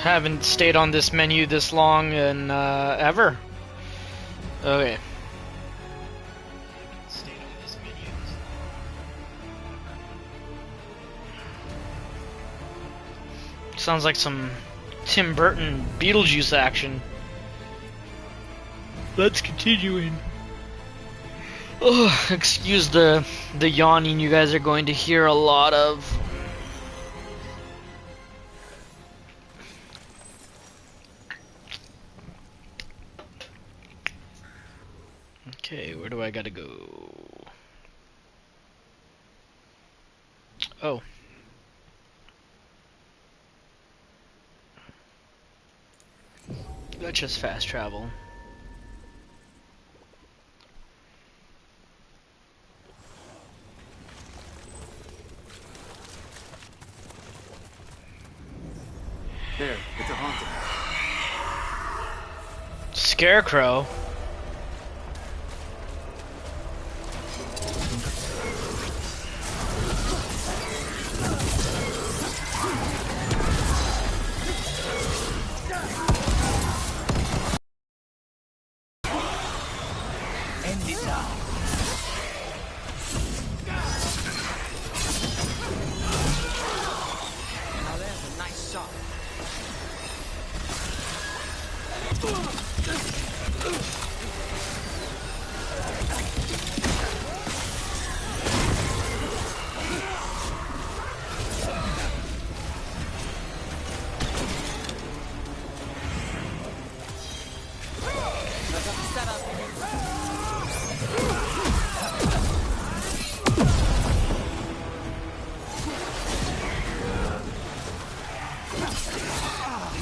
Haven't stayed on this menu this long in ever. Okay. Sounds like some Tim Burton Beetlejuice action. Let's continuing. Oh, excuse the yawning you guys are going to hear a lot of. Okay, where do I gotta go? Oh. Let's just fast travel. There, it's a haunting. Scarecrow? End it now. Now there's a nice shot.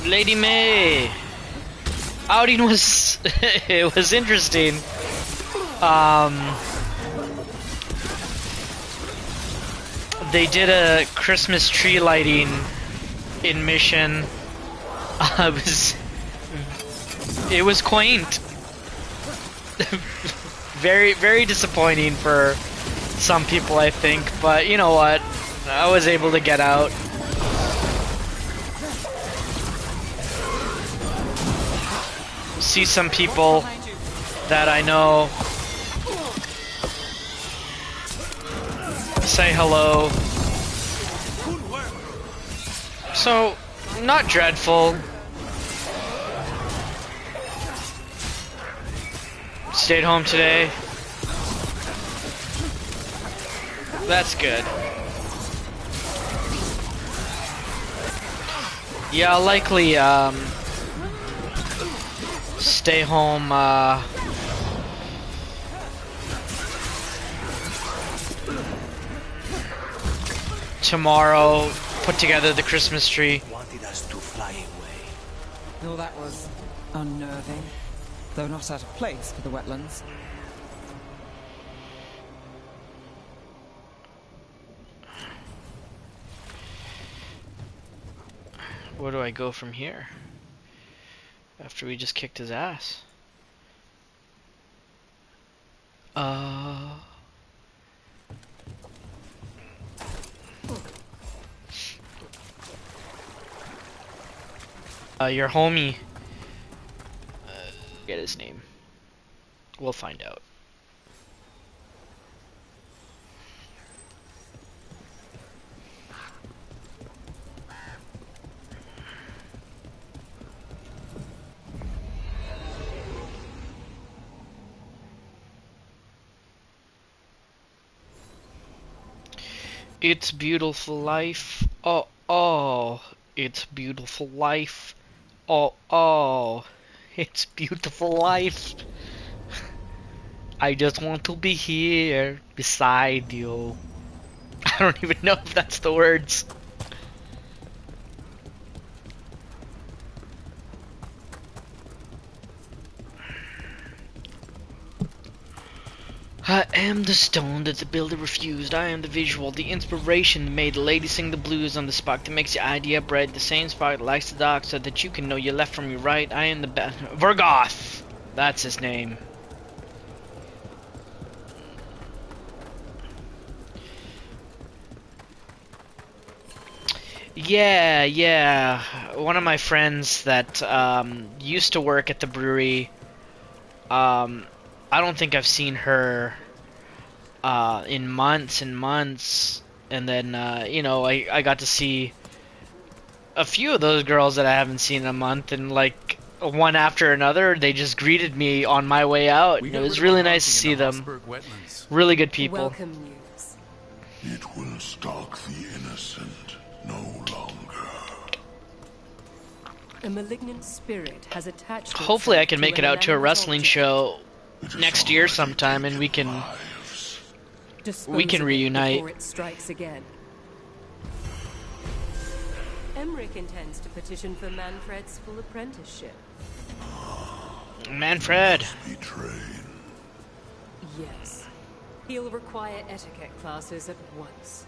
Lady May! Outing was it was interesting. They did a Christmas tree lighting in Mission. It was quaint. Very, very disappointing for some people, I think, but you know what? I was able to get out. See some people that I know. Say hello. So, not dreadful. Stayed home today. That's good. Yeah, I'll likely stay home tomorrow, put together the Christmas tree. Wanted us to fly away. Well, that was unnerving, though not out of place for the wetlands. Where do I go from here? After we just kicked his ass. Your homie. Get his name. We'll find out. It's beautiful life. Oh, oh, it's beautiful life. Oh, oh, it's beautiful life. I just want to be here beside you. I don't even know if that's the words. I am the stone that the builder refused. I am the visual, the inspiration that made the lady sing the blues on the spark that makes the idea bright. The same spark that lights the dark so that you can know your left from your right. I am the Vergoth! That's his name. Yeah, yeah. One of my friends that used to work at the brewery. Um, I don't think I've seen her in months and months. And then I got to see a few of those girls that I haven't seen in a month, and like one after another, they just greeted me on my way out, We and it got rid was of the really nice to haunting in see the them. Hossberg wetlands. Really good people. Welcome news. It will stalk the innocent no longer. A malignant spirit has attached Hopefully, I itself can make to it an out to a inanimate wrestling object. show It has next year already sometime, and taken lives. we can Dispose of it reunite. before it strikes again. Emmerich intends to petition for Manfred's full apprenticeship. Manfred. Betrayed. Yes. He'll require etiquette classes at once.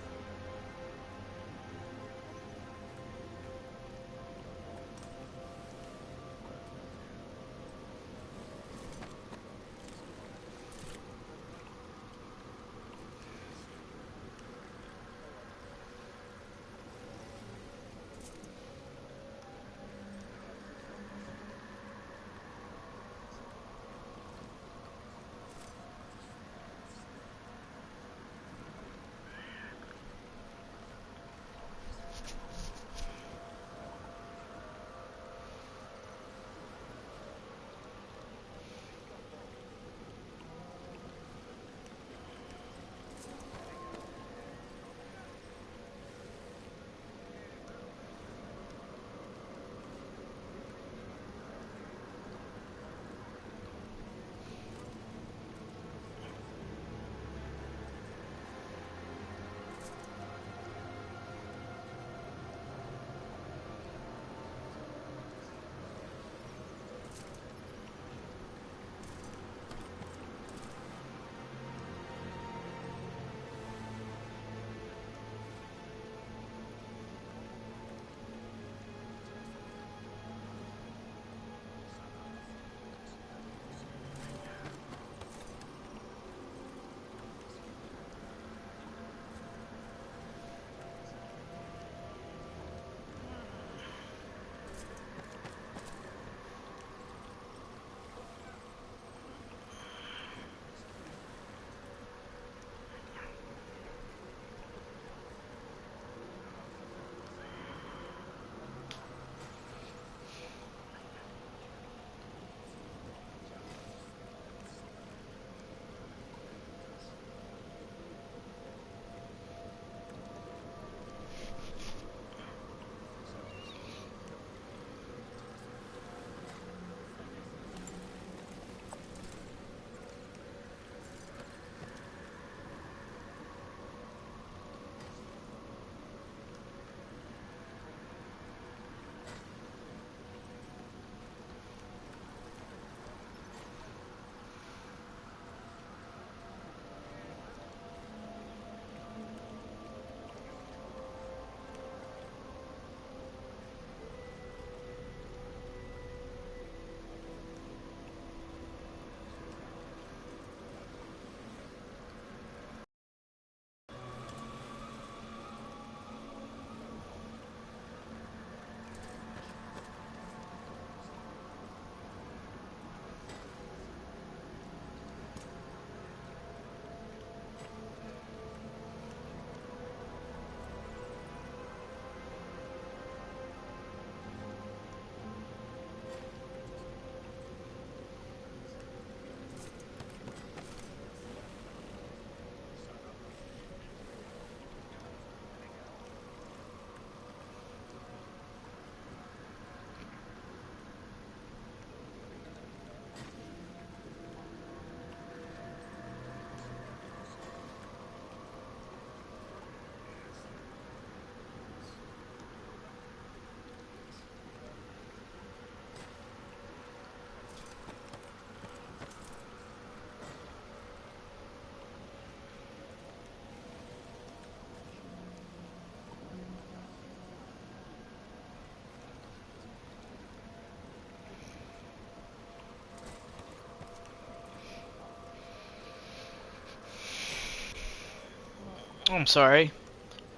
Oh, I'm sorry.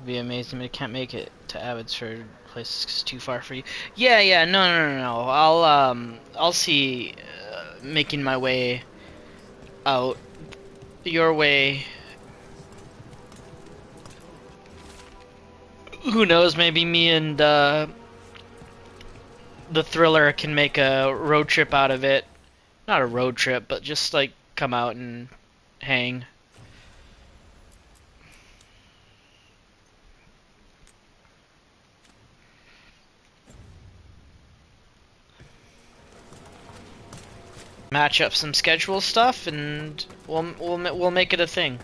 Be amazing, but I can't make it to Abbotsford. Place is too far for you. Yeah, no. I'll see. Making my way out your way. Who knows? Maybe me and the Thriller can make a road trip out of it. Not a road trip, but just like come out and hang. Match up some schedule stuff, and we'll make it a thing.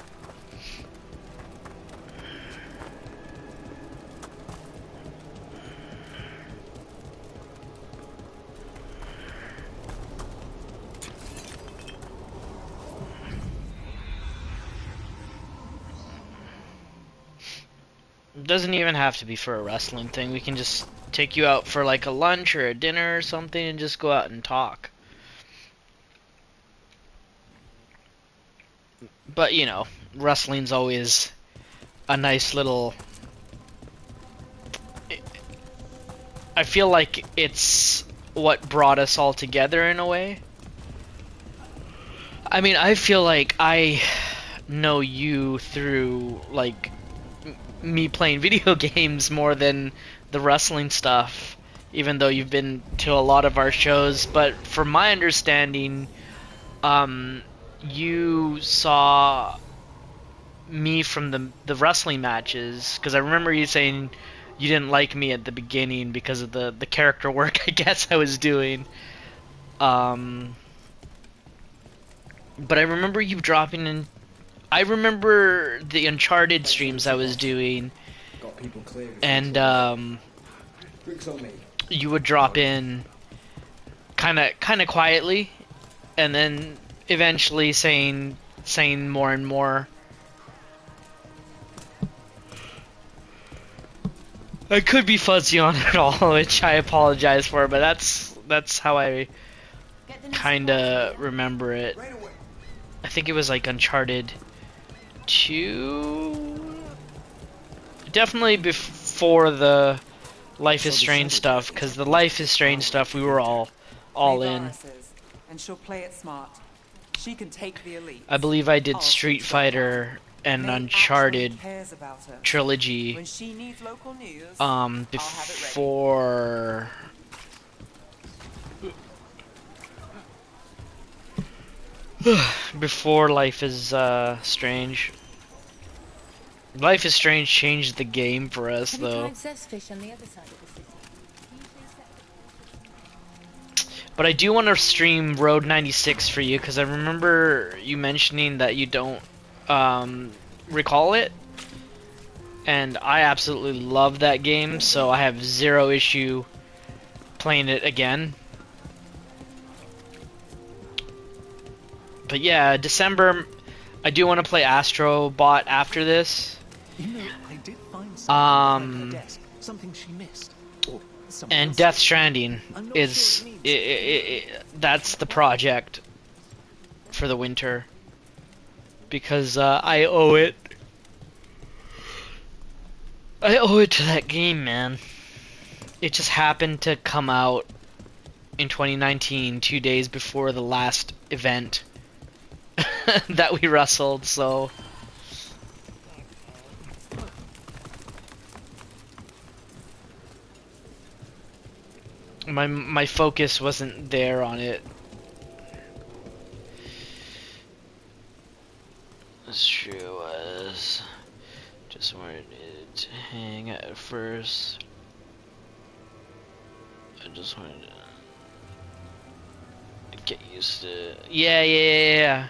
It doesn't even have to be for a wrestling thing. We can just take you out for like a lunch or a dinner or something and just go out and talk. But, you know, wrestling's always a nice little... I feel like it's what brought us all together in a way. I mean, I feel like I know you through, like, me playing video games more than the wrestling stuff, even though you've been to a lot of our shows. But from my understanding, you saw me from the wrestling matches, because I remember you saying you didn't like me at the beginning because of the character work I guess I was doing. But I remember you dropping in. I remember the Uncharted streams I was doing, and you would drop in kind of quietly, and then eventually saying more and more. I could be fuzzy on it all, which I apologize for, but that's how I kind of remember it. I think it was like Uncharted 2, definitely before the Life is Strange stuff, because the Life is Strange stuff we were all in. And she'll play it smart. She can take the elite. I believe I did Street Fighter and Uncharted trilogy When she needs local news, before before Life is Strange. Life is Strange changed the game for us, though. But I do want to stream Road 96 for you, because I remember you mentioning that you don't recall it. And I absolutely love that game, so I have zero issue playing it again. But yeah, December, I do want to play Astro Bot after this. You know, I did find something on her desk, something she missed. And Death Stranding is that's the project for the winter, because I owe it to that game, man. It just happened to come out in 2019, 2 days before the last event that we wrestled, so my focus wasn't there on it. That's true. Was just wanted to hang at first. I just wanted to get used to. Yeah.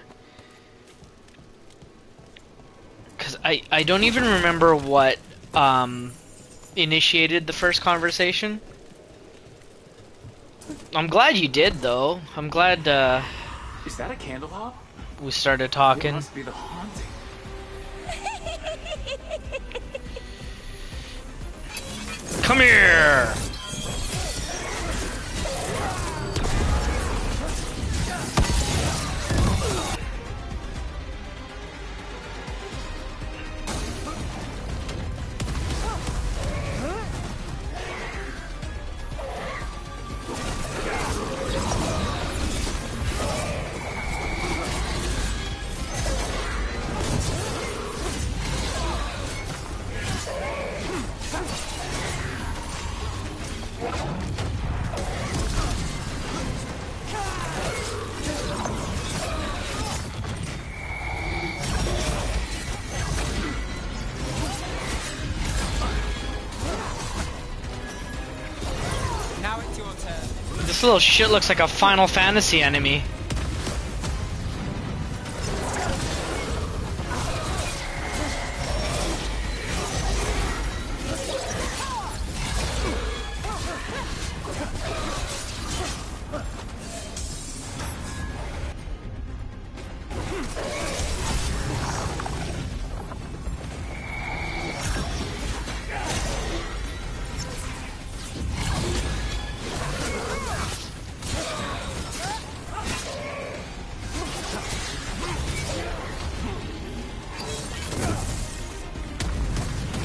Cause I don't even remember what initiated the first conversation. I'm glad you did, though. I'm glad Is that a candelabra? we started It talking. must be the haunting. Come here! This little shit looks like a Final Fantasy enemy.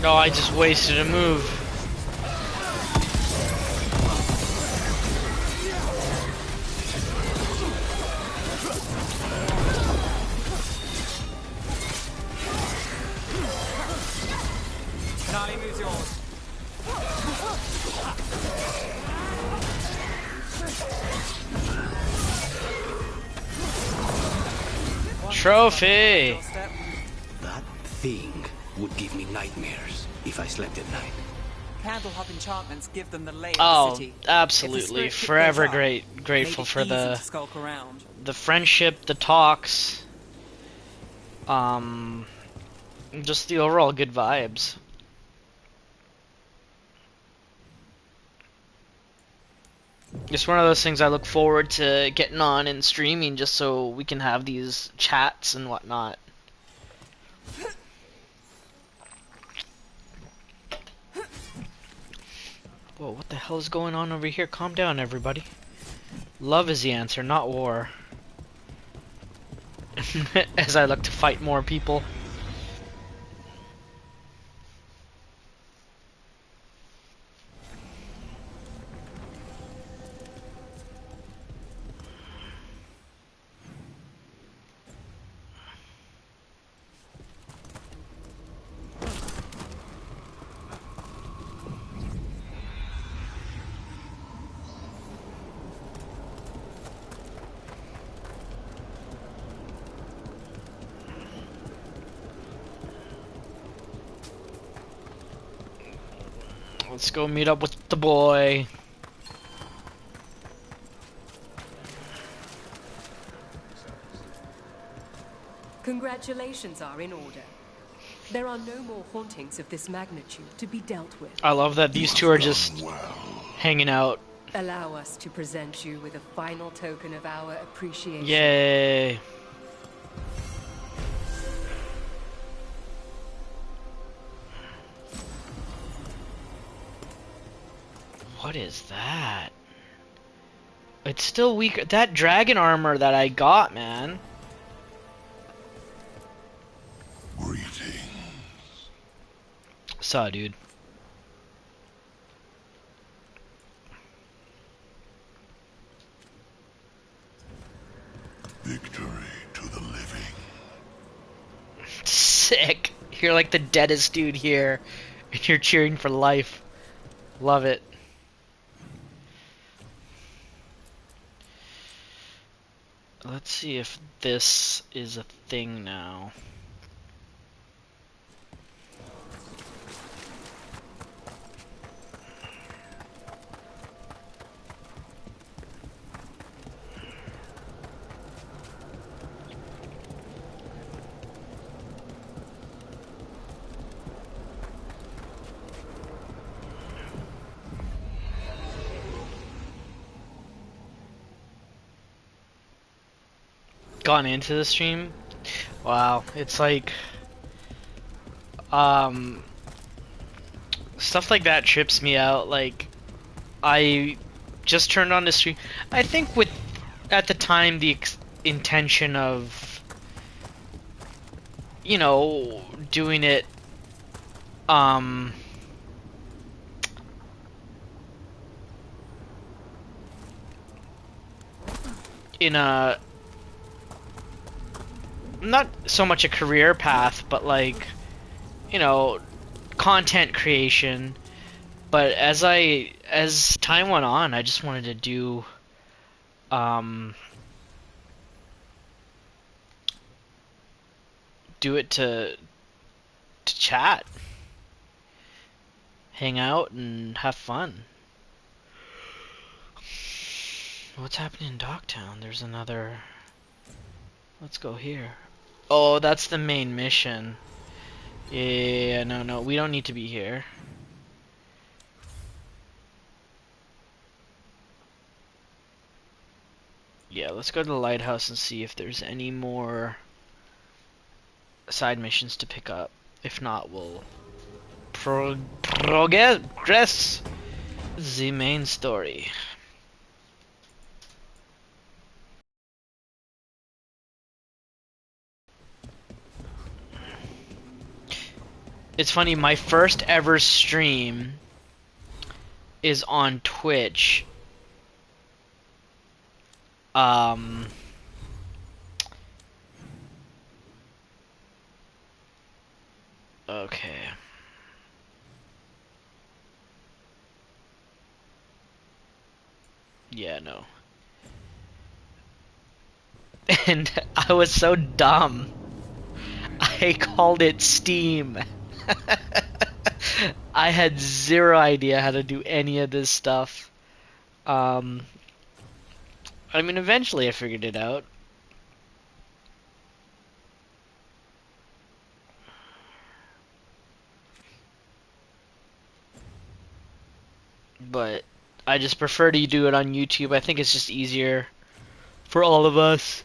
No, I just wasted a move. Finale moves yours. Trophy! That thing would give me nightmares if I slept at night. Candlehop enchantments give them the lay of the Oh, city. absolutely. If the spirit Forever picked those up, grateful made it for easy the to skulk around. friendship, the talks, just the overall good vibes. It's one of those things I look forward to getting on and streaming just so we can have these chats and whatnot. Whoa, what the hell is going on over here? Calm down, everybody. Love is the answer, not war. As I look to fight more people. Let's go meet up with the boy. Congratulations are in order. There are no more hauntings of this magnitude to be dealt with. I love that these two are just hanging out. Allow us to present you with a final token of our appreciation. Yay. What is that? It's still weak. That dragon armor that I got, man. Greetings. Saw, dude. Victory to the living. Sick. You're like the deadest dude here, and you're cheering for life. Love it. Let's see if this is a thing now. Gone into the stream. Wow, it's like stuff like that trips me out. Like, I just turned on the stream. I think with at the time the intention of, you know, doing it in a not so much a career path, but like, you know, content creation. But as time went on, I just wanted to do it to chat, hang out and have fun. What's happening in Dogtown? There's another... Let's go here. Oh, that's the main mission. Yeah, no, we don't need to be here. Yeah, let's go to the lighthouse and see if there's any more side missions to pick up. If not, we'll progress the main story. It's funny, my first ever stream is on Twitch. Okay. Yeah, no. And I was so dumb. I called it Steam. I had zero idea how to do any of this stuff. I mean, eventually I figured it out. But I just prefer to do it on YouTube. I think it's just easier for all of us.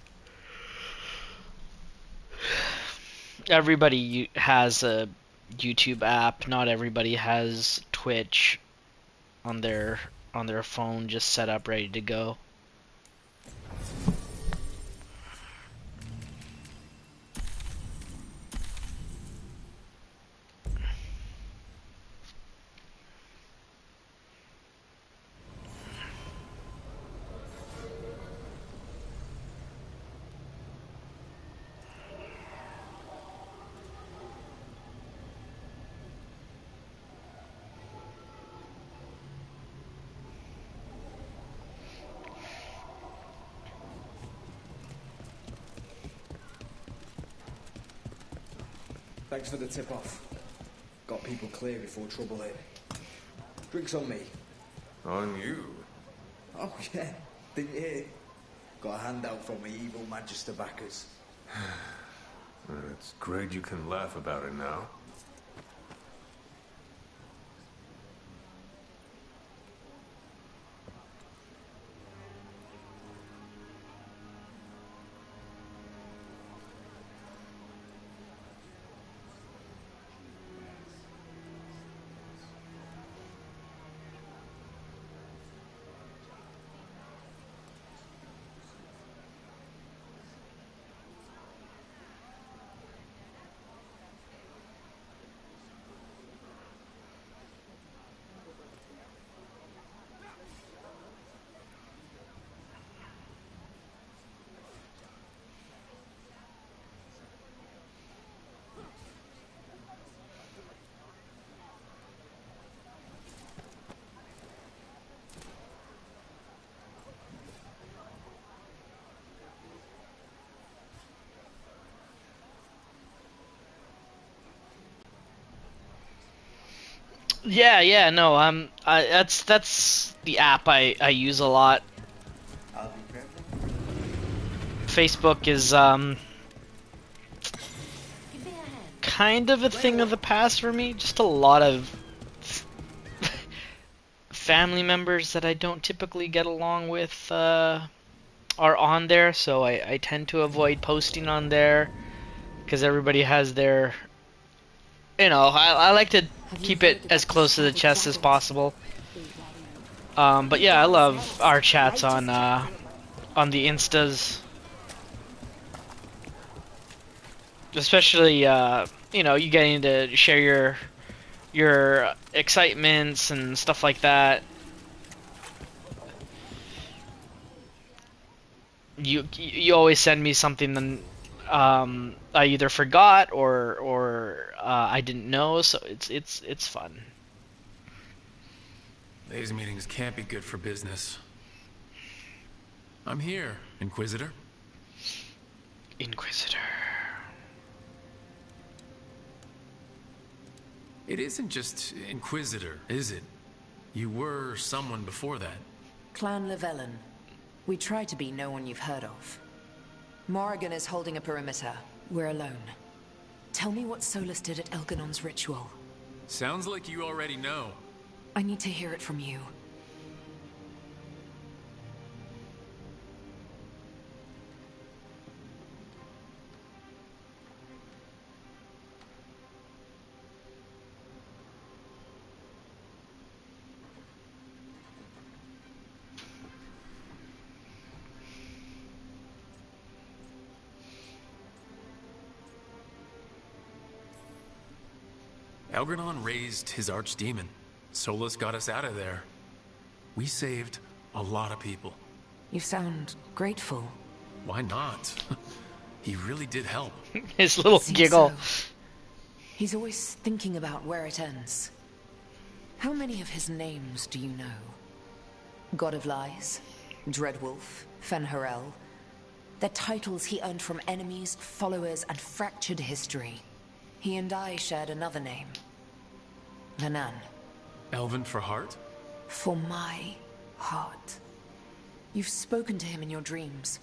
Everybody has a YouTube app. Not everybody has Twitch on their phone just set up ready to go. Thanks for the tip-off. Got people clear before trouble hit. Drinks on me. On you? Oh, yeah. Didn't you hear? Got a handout from my evil Manchester backers. It's great you can laugh about it now. Yeah, no, that's the app I use a lot. I'll be careful. Facebook is kind of a thing of the past for me. Just a lot of family members that I don't typically get along with are on there, so I tend to avoid posting on there because everybody has their, I like to keep it as close to the chest as possible. But yeah, I love our chats on the Instas. Especially, you getting to share your excitements and stuff like that. You always send me something I either forgot or I didn't know, so it's fun. These meetings can't be good for business. I'm here, Inquisitor. Inquisitor. It isn't just Inquisitor, is it? You were someone before that. Clan Llewellyn. We try to be no one you've heard of. Morrigan is holding a perimeter. We're alone. Tell me what Solus did at Elganon's ritual. Sounds like you already know. I need to hear it from you. Elganon raised his archdemon. Solus got us out of there. We saved a lot of people. You sound grateful. Why not? He really did help. His little giggle. So. He's always thinking about where it ends. How many of his names do you know? God of Lies, Dreadwolf, Fen'Harel. They're titles he earned from enemies, followers, and fractured history. He and I shared another name. Vanan. Elven for heart? For my heart. You've spoken to him in your dreams.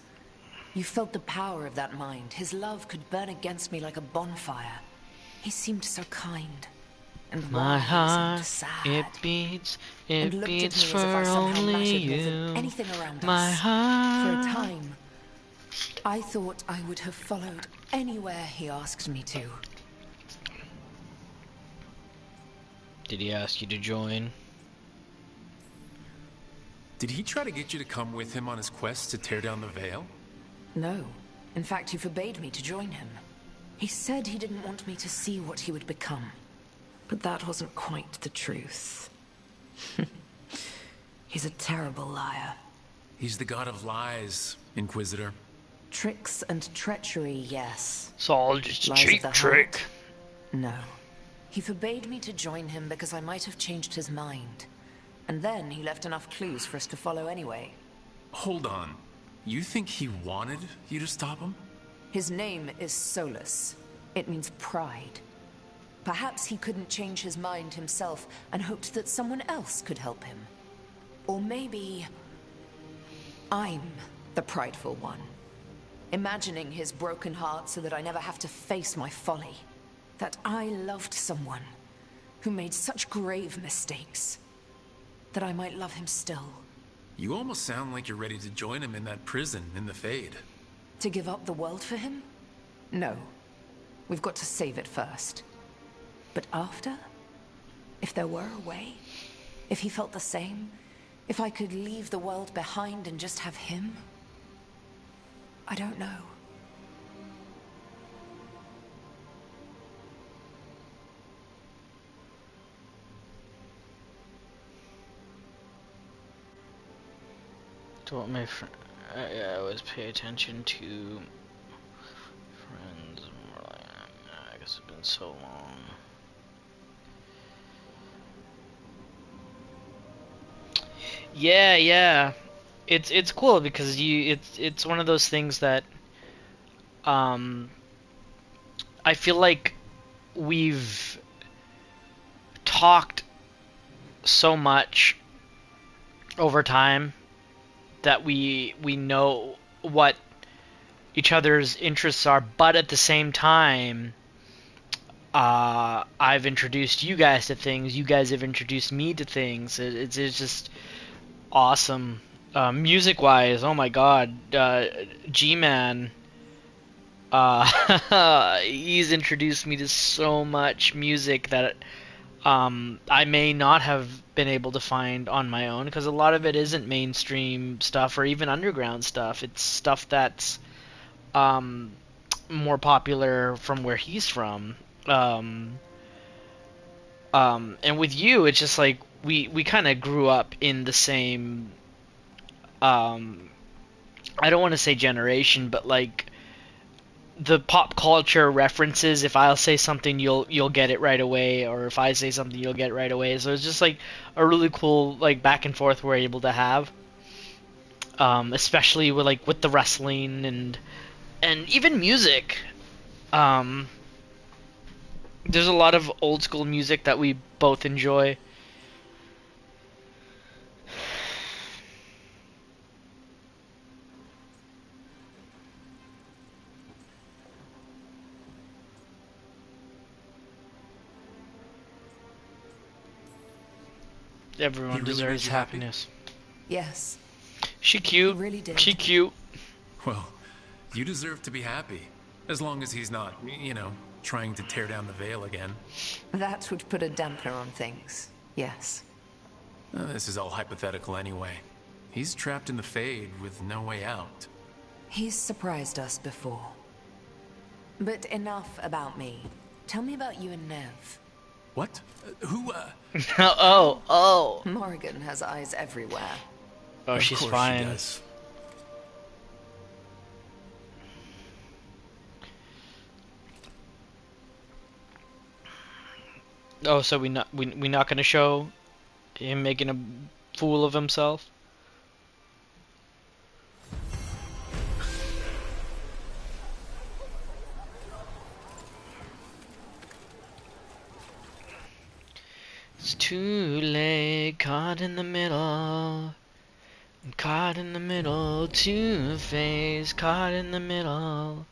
You felt the power of that mind. His love could burn against me like a bonfire. He seemed so kind. And my heart, sad. it beats for only you. Anything around my us. heart. For a time, I thought I would have followed anywhere he asked me to. Did he ask you to join? Did he try to get you to come with him on his quest to tear down the Veil? No. In fact, he forbade me to join him. He said he didn't want me to see what he would become. But that wasn't quite the truth. He's a terrible liar. He's the god of lies, Inquisitor. Tricks and treachery, yes. It's all just a Lies cheap of the trick. heart? No. He forbade me to join him because I might have changed his mind. And then he left enough clues for us to follow anyway. Hold on. You think he wanted you to stop him? His name is Solus. It means pride. Perhaps he couldn't change his mind himself and hoped that someone else could help him. Or maybe I'm the prideful one. Imagining his broken heart so that I never have to face my folly. That I loved someone who made such grave mistakes. That I might love him still. You almost sound like you're ready to join him in that prison in the Fade. To give up the world for him? No. We've got to save it first. But after? If there were a way? If he felt the same? If I could leave the world behind and just have him? I don't know. Don't my friend. I always pay attention to friends. I guess it's been so long. Yeah. It's cool because it's one of those things that I feel like we've talked so much over time that we know what each other's interests are, but at the same time, I've introduced you guys to things, you guys have introduced me to things. It's just awesome. Music-wise, oh my god, G-Man, he's introduced me to so much music that I may not have been able to find on my own, because a lot of it isn't mainstream stuff or even underground stuff. It's stuff that's more popular from where he's from. And with you, it's just like we kind of grew up in the same I don't want to say generation, but like the pop culture references. If I'll say something, you'll get it right away, or if I say something, you'll get it right away. So it's just like a really cool like back and forth we're able to have, especially with the wrestling and even music. There's a lot of old school music that we both enjoy. Everyone He really deserves made you happy? happiness. Yes. She cute. He really did. She cute. Well, you deserve to be happy. As long as he's not, you know, trying to tear down the veil again. That would put a dampener on things. Yes. This is all hypothetical anyway. He's trapped in the Fade with no way out. He's surprised us before. But enough about me. Tell me about you and Nev. What? Who, Oh. Morgan has eyes everywhere. Oh, Of she's course fine. She does. Oh, so we not gonna show him making a fool of himself? It's too late, caught in the middle. I'm caught in the middle, Two-Face, caught in the middle.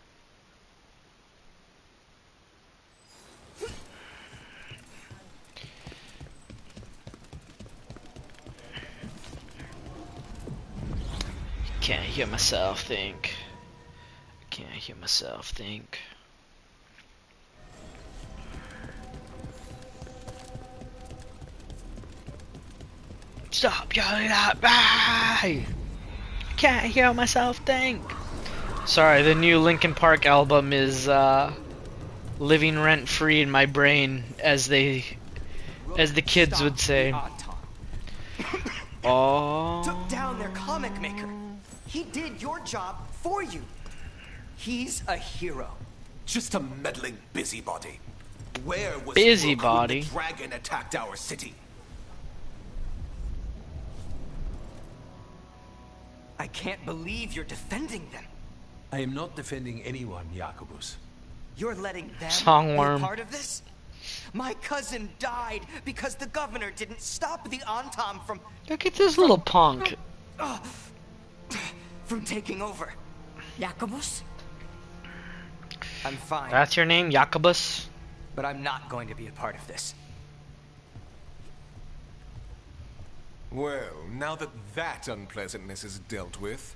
Can't hear myself think. Can't hear myself think. Stop yelling at me! Can't hear myself think. Sorry, the new Linkin Park album is living rent free in my brain, as the kids would say. Oh. Took down their comic maker. He did your job for you. He's a hero. Just a meddling busybody. Where was Busybody? Rook when the dragon attacked our city? I can't believe you're defending them. I am not defending anyone, Jacobus. You're letting them Songworm. be part of this? My cousin died because the governor didn't stop the Antam from Look at this little punk. from taking over. Jacobus? I'm fine, That's your name, Jacobus? but I'm not going to be a part of this. Well, now that that unpleasantness is dealt with,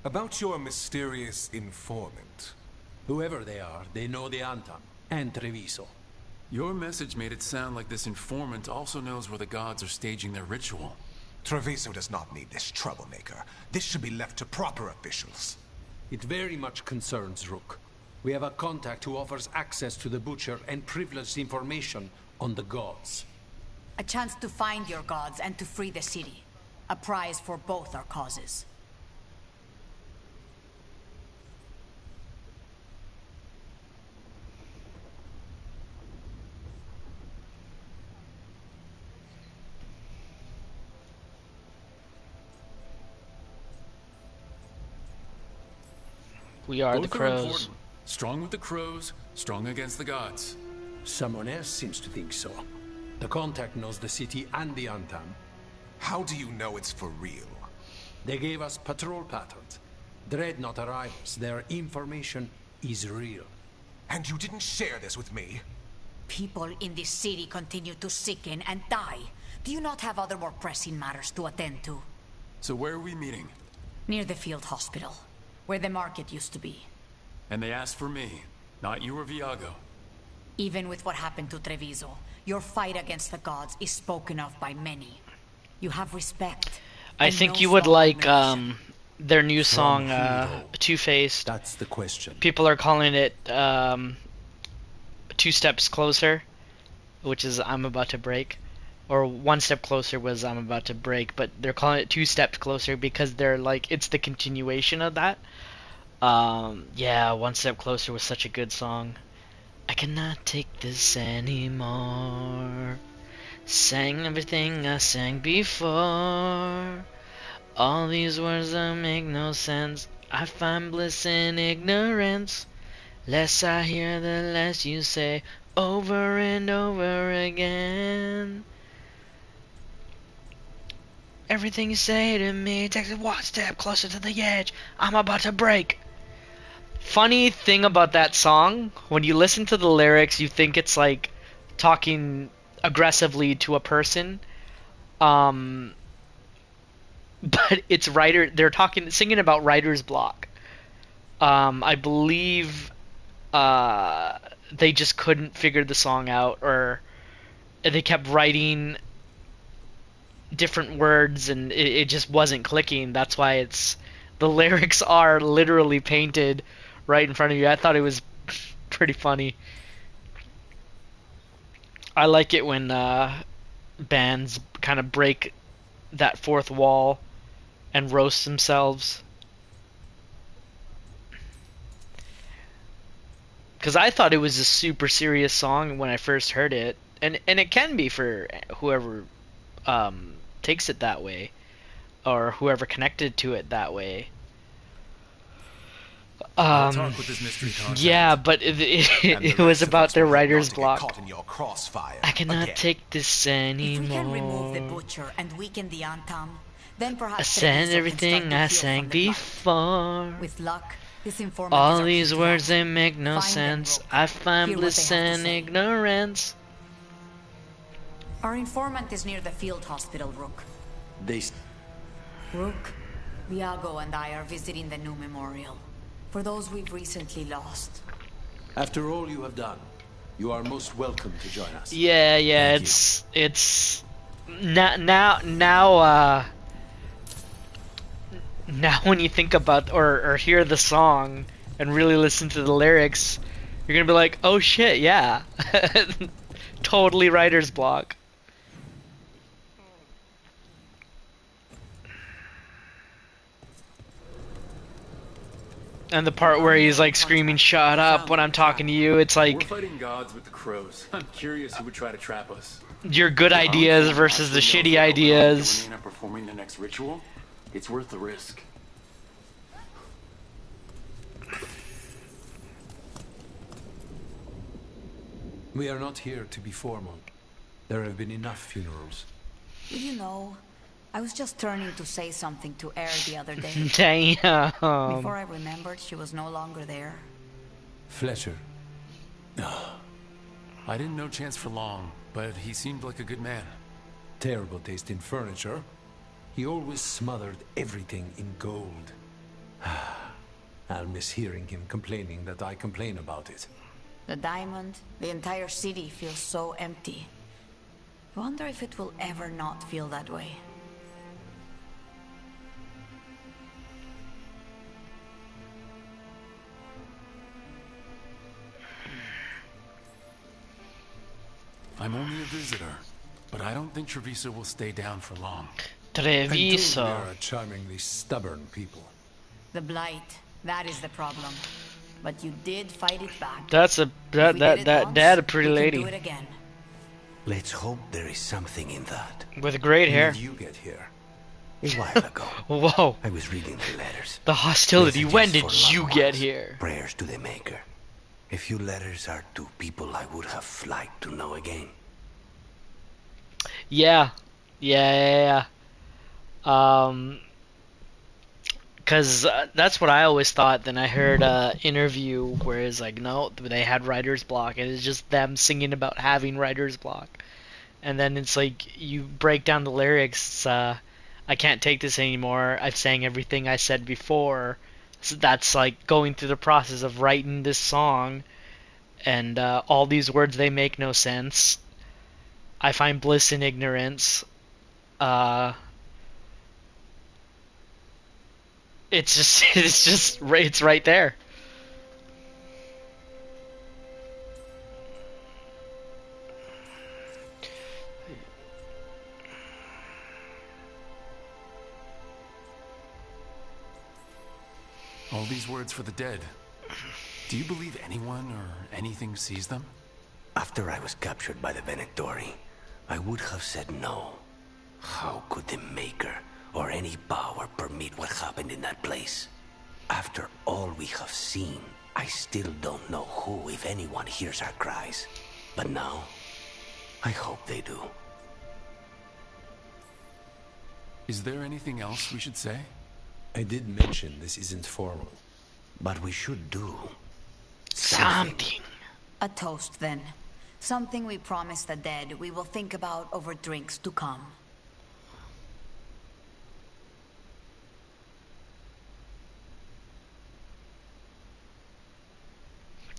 about your mysterious informant. Whoever they are, they know the Antam and Treviso. Your message made it sound like this informant also knows where the gods are staging their ritual. Treviso does not need this troublemaker. This should be left to proper officials. It very much concerns Rook. We have a contact who offers access to the Butcher and privileged information on the gods. A chance to find your gods and to free the city. A prize for both our causes. We are Both the are crows. important. Strong with the crows, strong against the gods. Someone else seems to think so. The contact knows the city and the Antam. How do you know it's for real? They gave us patrol patterns. Dreadnought arrivals. Their information is real. And you didn't share this with me? People in this city continue to sicken and die. Do you not have other more pressing matters to attend to? So where are we meeting? Near the field hospital, where the market used to be. And they asked for me, not you or Viago. Even with what happened to Treviso, your fight against the gods is spoken of by many. You have respect. I and think no you would strong like nation. their new song who, Two-Faced. That's the question. People are calling it Two Steps Closer, which is I'm About to Break. Or One Step Closer was I'm About to Break, but they're calling it Two Steps Closer because they're like, it's the continuation of that. Yeah, One Step Closer was such a good song. I cannot take this anymore. Sang everything I sang before. All these words that make no sense. I find bliss in ignorance. Less I hear, the less you say. Over and over again. Everything you say to me takes it one step closer to the edge. I'm about to break. Funny thing about that song, when you listen to the lyrics, you think it's like talking aggressively to a person, But it's they're singing about writer's block. I believe they just couldn't figure the song out, or they kept writing different words and it just wasn't clicking. That's why the lyrics are literally painted right in front of you. I thought it was pretty funny. I like it when bands kind of break that fourth wall and roast themselves. Because I thought it was a super serious song when I first heard it, and it can be for whoever takes it that way, or whoever connected to it that way. I'll talk with this mystery contact. Yeah, but it was about their writer's block. Caught in your crossfire I cannot again. take this anymore. If we can remove the butcher and weaken the Antam, then perhaps I sang everything I sang before. With luck, this informant All is our these key to words, luck. they make no Find them, sense. Rook. I find Hear what bliss they have to in say. ignorance. Our informant is near the field hospital, Rook. Rook, Viago and I are visiting the new memorial for those we've recently lost. After all you have done, you are most welcome to join us. Yeah, it's now when you think about or hear the song and really listen to the lyrics, you're gonna be like, oh shit, yeah. Totally writer's block. And the part where he's like screaming, shut up when I'm talking to you, it's We're like fighting gods with the crows. I'm curious who would try to trap us. your good ideas versus the shitty ideas. Remain performing the next ritual. It's worth the risk. We are not here to be formal. There have been enough funerals. Did you know, I was just turning to say something to Air the other day. Damn. Before I remembered, she was no longer there. Fletcher. I didn't know Chance for long, but he seemed like a good man. Terrible taste in furniture. He always smothered everything in gold. I'll miss hearing him complaining that I complain about it. The diamond, the entire city feels so empty. I wonder if it will ever not feel that way. I'm only a visitor, but I don't think Treviso will stay down for long. Treviso. We are a charmingly stubborn people. The blight, that is the problem. But you did fight it back. That's a that a pretty we can lady do it again. Let's hope there is something in that. with great hair. When did you get here? A while ago. Whoa. I was reading the letters. The hostility. Messages When did for you loved get ones, here? Prayers to the Maker. A few letters are to people I would have liked to know again. Yeah. Cause that's what I always thought. Then I heard an interview where it's like, no, they had writer's block, and it's just them singing about having writer's block. And then it's like you break down the lyrics. I can't take this anymore. I've sang everything I said before. So that's like going through the process of writing this song, and all these words, they make no sense. I find bliss in ignorance. It's right there. All these words for the dead. Do you believe anyone or anything sees them? After I was captured by the Venectori, I would have said no. How could the Maker or any power permit what happened in that place? After all we have seen, I still don't know who, if anyone, hears our cries. But now, I hope they do. Is there anything else we should say? I did mention this isn't formal. But we should do something. A toast, then. Something we promise the dead we will think about over drinks to come.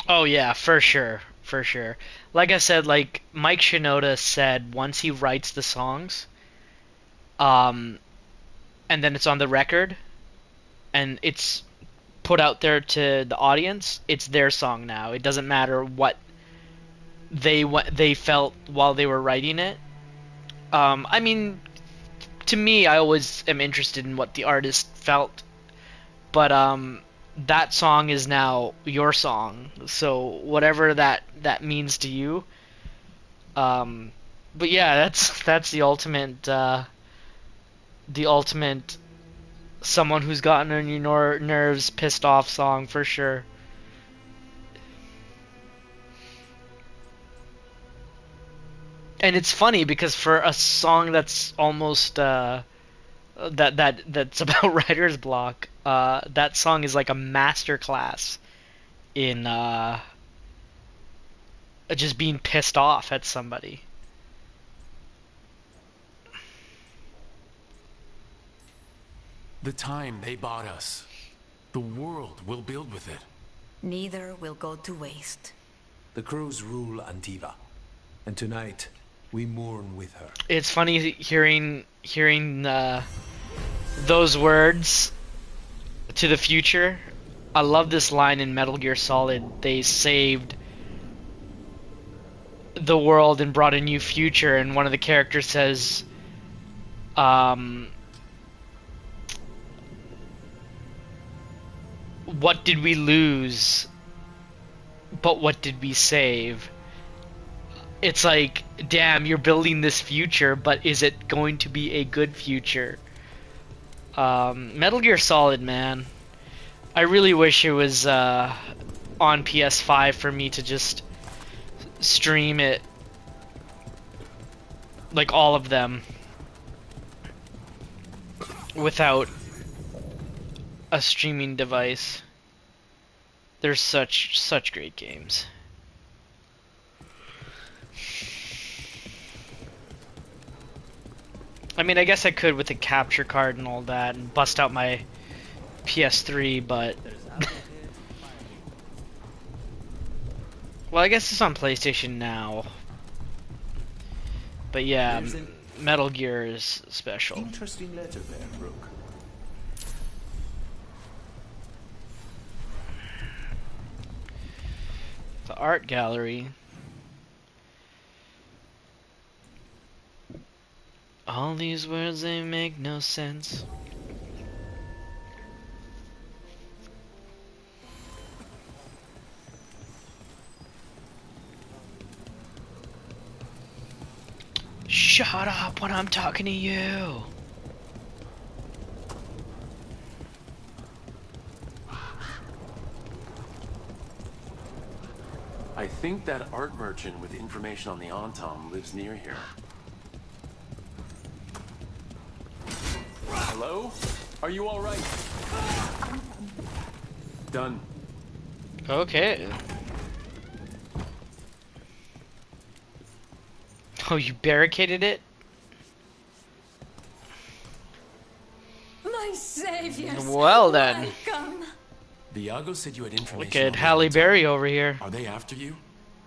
Oh yeah, for sure, for sure. Like I said, like Mike Shinoda said, once he writes the songs, um, and then it's on the record, and it's put out there to the audience, it's their song now. It doesn't matter what they felt while they were writing it. I mean, to me, I always am interested in what the artist felt, but that song is now your song. So whatever that means to you. But yeah, that's the ultimate someone who's gotten on your nerves, pissed off song for sure. And it's funny because for a song that's almost that's about writer's block, that song is like a masterclass in just being pissed off at somebody. The time they bought us, the world we'll build with it. Neither will go to waste. The crows rule Antiva, and tonight we mourn with her. It's funny hearing those words to the future. I love this line in Metal Gear Solid. They saved the world and brought a new future, and one of the characters says, what did we lose, but what did we save? It's like, damn, you're building this future, but is it going to be a good future? Metal Gear Solid, man. I really wish it was on PS5 for me to just stream it, like all of them, without a streaming device. There's such great games. I mean, I guess I could with the capture card and all that and bust out my PS3, but well, I guess it's on PlayStation now. But yeah, Metal Gear is special. Interesting letter there, Rook. The art gallery. All these words, they make no sense. Shut up when I'm talking to you. I think that art merchant with information on the Antom lives near here. Hello? Are you all right? Done. Okay. Oh, you barricaded it? My saviors. Well then. Welcome. Viago said you had information. Look at Halle Berry over here. Are they after you?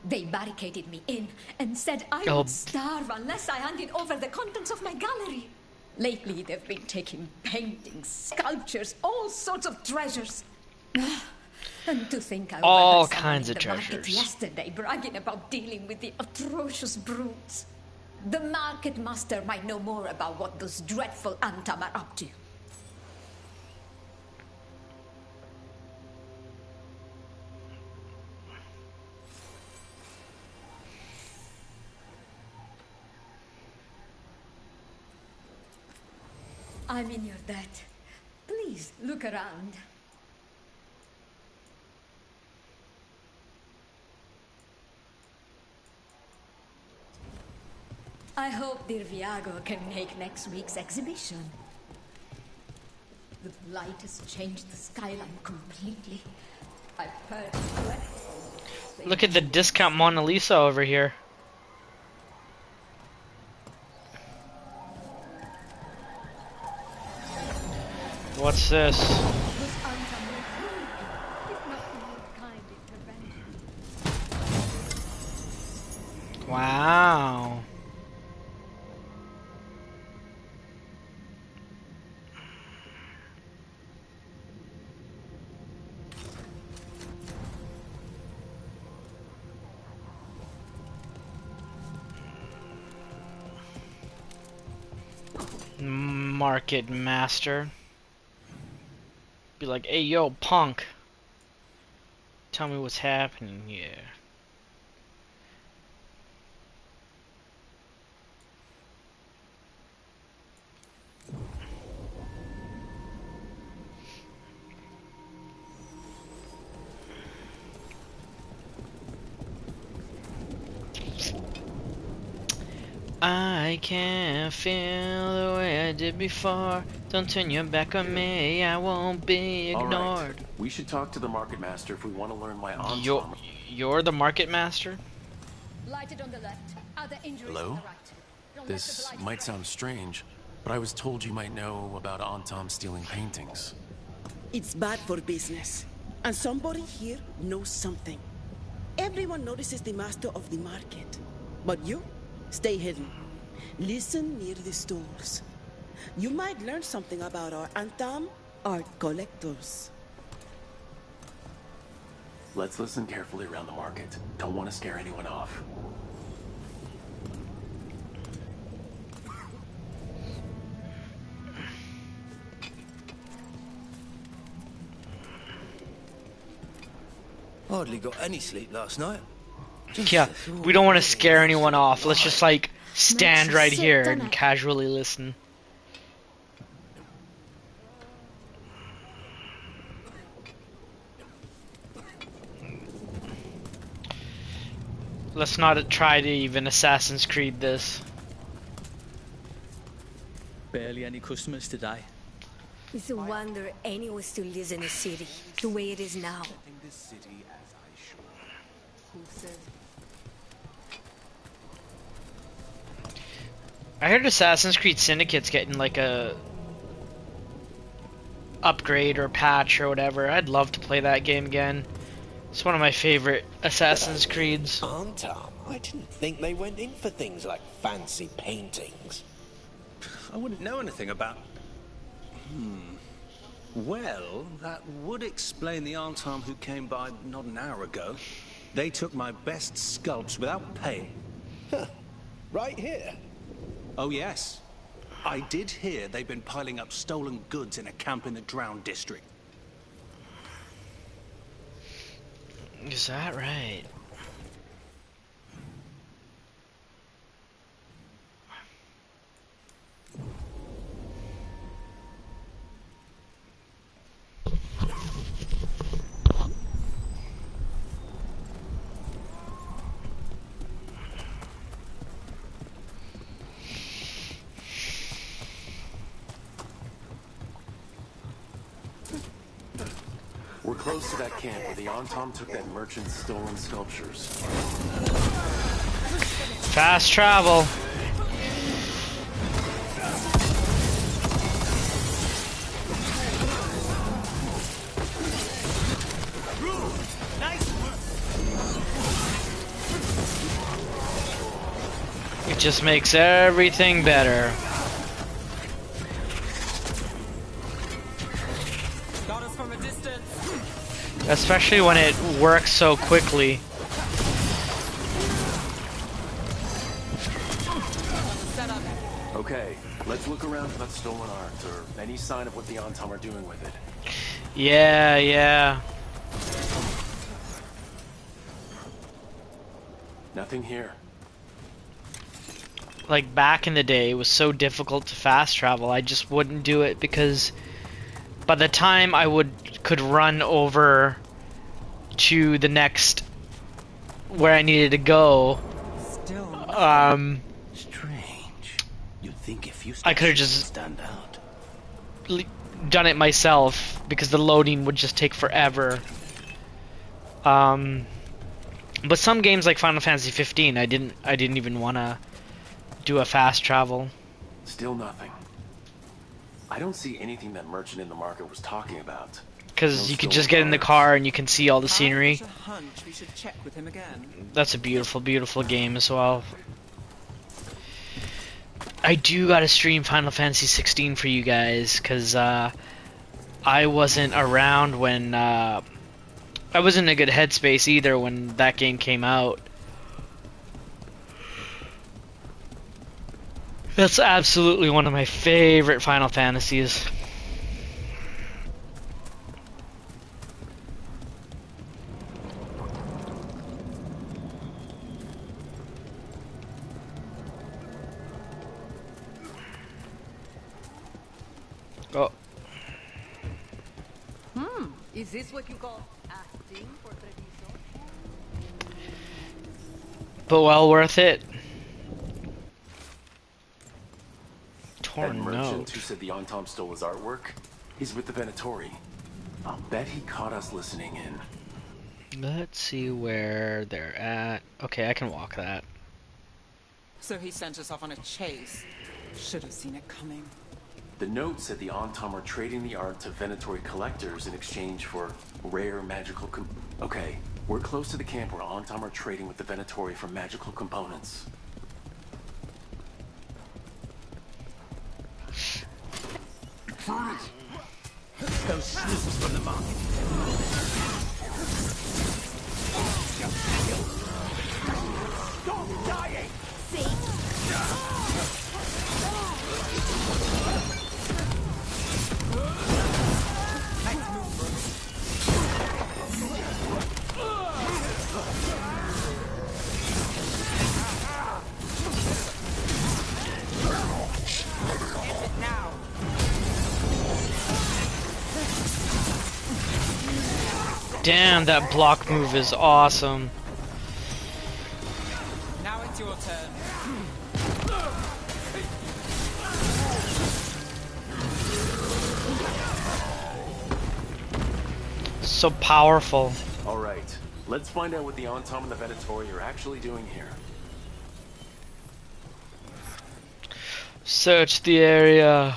They barricaded me in and said I would starve unless I handed over the contents of my gallery. Lately, they've been taking paintings, sculptures, all sorts of treasures. And to think I all overheard kinds of someone in the market treasures. yesterday bragging about dealing with the atrocious brutes. The market master might know more about what those dreadful Antam are up to. I'm in your debt. Please, look around. I hope dear Viago can make next week's exhibition. The light has changed the skyline completely. I've heard dreadful. Look at the discount Mona Lisa over here. What's this? Market Master. Be like, hey yo, punk. Tell me what's happening here. I can feel the way I did before. Don't turn your back on me, I won't be ignored. All right. We should talk to the Market Master if we want to learn why You're the Market Master? Lighted on the left. Other injuries Hello? on the right. This might sound strange, but I was told you might know about Antom stealing paintings. It's bad for business. And somebody here knows something. Everyone notices the master of the market. But you, stay hidden. Listen near the stores. You might learn something about our Antom art collectors. Let's listen carefully around the market. Don't want to scare anyone off. Hardly got any sleep last night. Yeah, we don't want to scare anyone off. Let's just like stand right here and casually listen. Let's not try to even Assassin's Creed this. Barely any customers today. It's a wonder anyone still lives in the city, the way it is now. I heard Assassin's Creed Syndicate's getting like a upgrade or patch or whatever. I'd love to play that game again. It's one of my favorite Assassin's Creeds. Antom, I didn't think they went in for things like fancy paintings. I wouldn't know anything about... Well, that would explain the Antom who came by not an hour ago. They took my best sculpts without pay. Right here? Oh, yes. I did hear they've been piling up stolen goods in a camp in the Drowned district. Is that right? We're close to that camp where the Antom took that merchant's stolen sculptures. Fast travel. It just makes everything better. Got us from a distance. Especially when it works so quickly. Okay, let's look around for that stolen art, or any sign of what the Antom are doing with it. Yeah. Nothing here. Like back in the day, it was so difficult to fast travel. I just wouldn't do it because by the time I could run over to the next where I needed to go, Strange. You'd think if you I could have just stand out. done it myself because the loading would just take forever. But some games like Final Fantasy 15, I didn't even want to do a fast travel. Still nothing. I don't see anything that merchant in the market was talking about. Because you could just get in the car and you can see all the scenery. I have a hunch we should check with him again. That's a beautiful, beautiful game as well. I do gotta stream Final Fantasy 16 for you guys, because I wasn't around when... I wasn't in a good headspace either when that game came out. That's absolutely one of my favorite Final Fantasies. Oh. Is this what you call acting for Treviso? But well worth it. That Torn merchant note. who said the Antom stole his artwork, he's with the Venatori. I'll bet he caught us listening in. Let's see where they're at. Okay, I can walk that. So he sent us off on a chase. Should have seen it coming. The note said the Antom are trading the art to Venatori collectors in exchange for rare magical Okay, we're close to the camp where Antom are trading with the Venatori for magical components. Those sniffles from the market. Stop dying! Damn, that block move is awesome. Now it's your turn. So powerful. Alright, let's find out what the Antom and the Venatori are actually doing here. Search the area.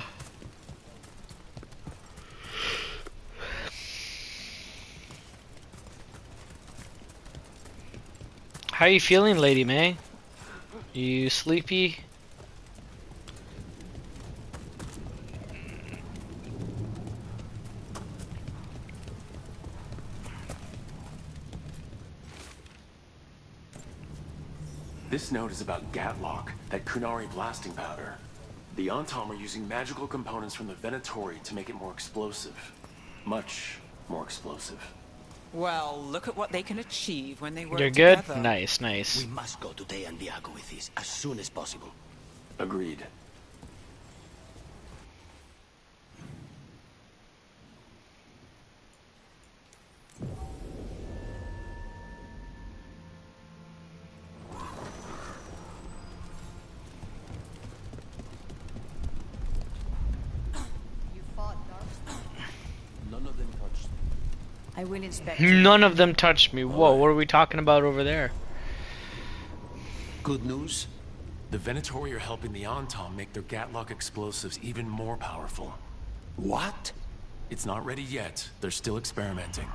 How are you feeling, Lady May? You sleepy? This note is about Gatlock, that Kunari blasting powder. The Antom are using magical components from the Venatori to make it more explosive. Much more explosive. Well, look at what they can achieve when they work You're good? together. Nice, nice. We must go to Diego with this as soon as possible. Agreed. None of them touched me. I will inspect. None of them touched me. Whoa, what are we talking about over there? Good news? The Venatori are helping the Antom make their Gatlock explosives even more powerful. What? It's not ready yet. They're still experimenting.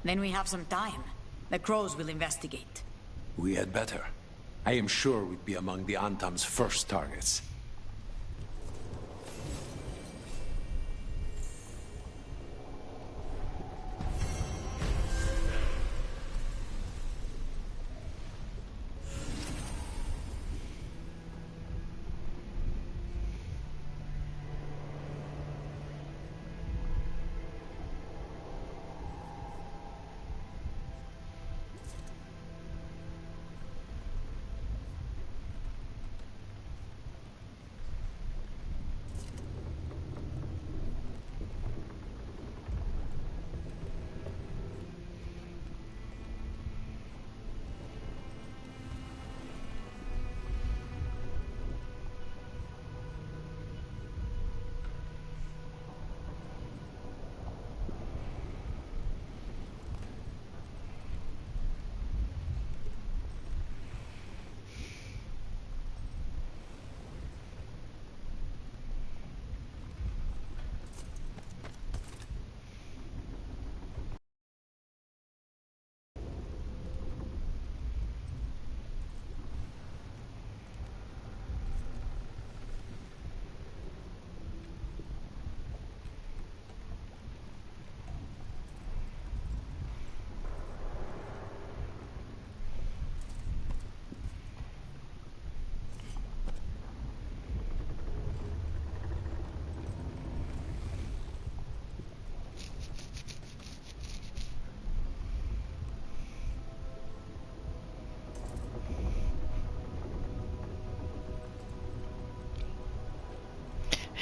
Then we have some time. The crows will investigate. We had better. I am sure we'd be among the Antom's first targets.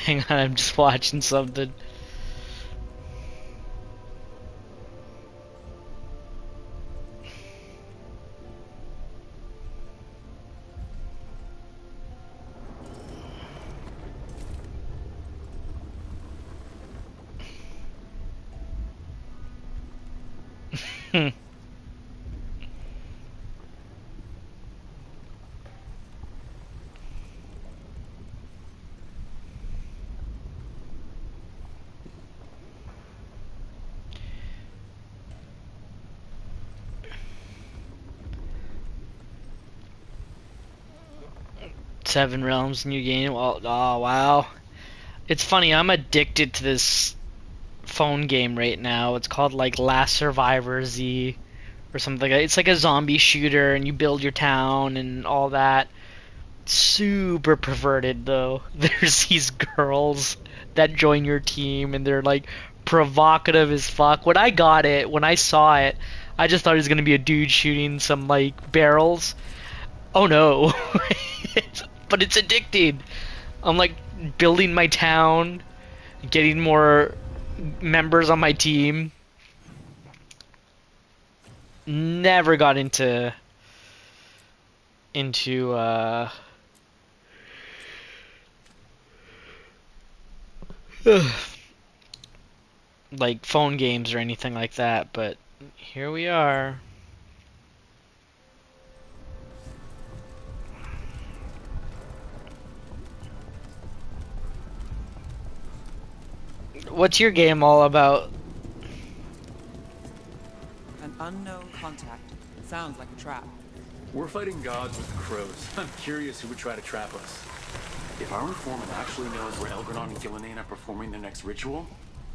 Hang on, I'm just watching something. Hmm. 7 Realms new game. Well, oh wow. It's funny, I'm addicted to this phone game right now. It's called like Last Survivor Z or something like that. It's like a zombie shooter and you build your town and all that. Super perverted though. There's these girls that join your team and they're like provocative as fuck. When I saw it, I just thought it was gonna be a dude shooting some like barrels. Oh no. But it's addicting. I'm like building my town, getting more members on my team. Never got into like phone games or anything like that, but here we are. What's your game all about? An unknown contact. Sounds like a trap. We're fighting gods with the crows. I'm curious who would try to trap us. If our informant actually knows where Elgranon and Gillinan are performing their next ritual,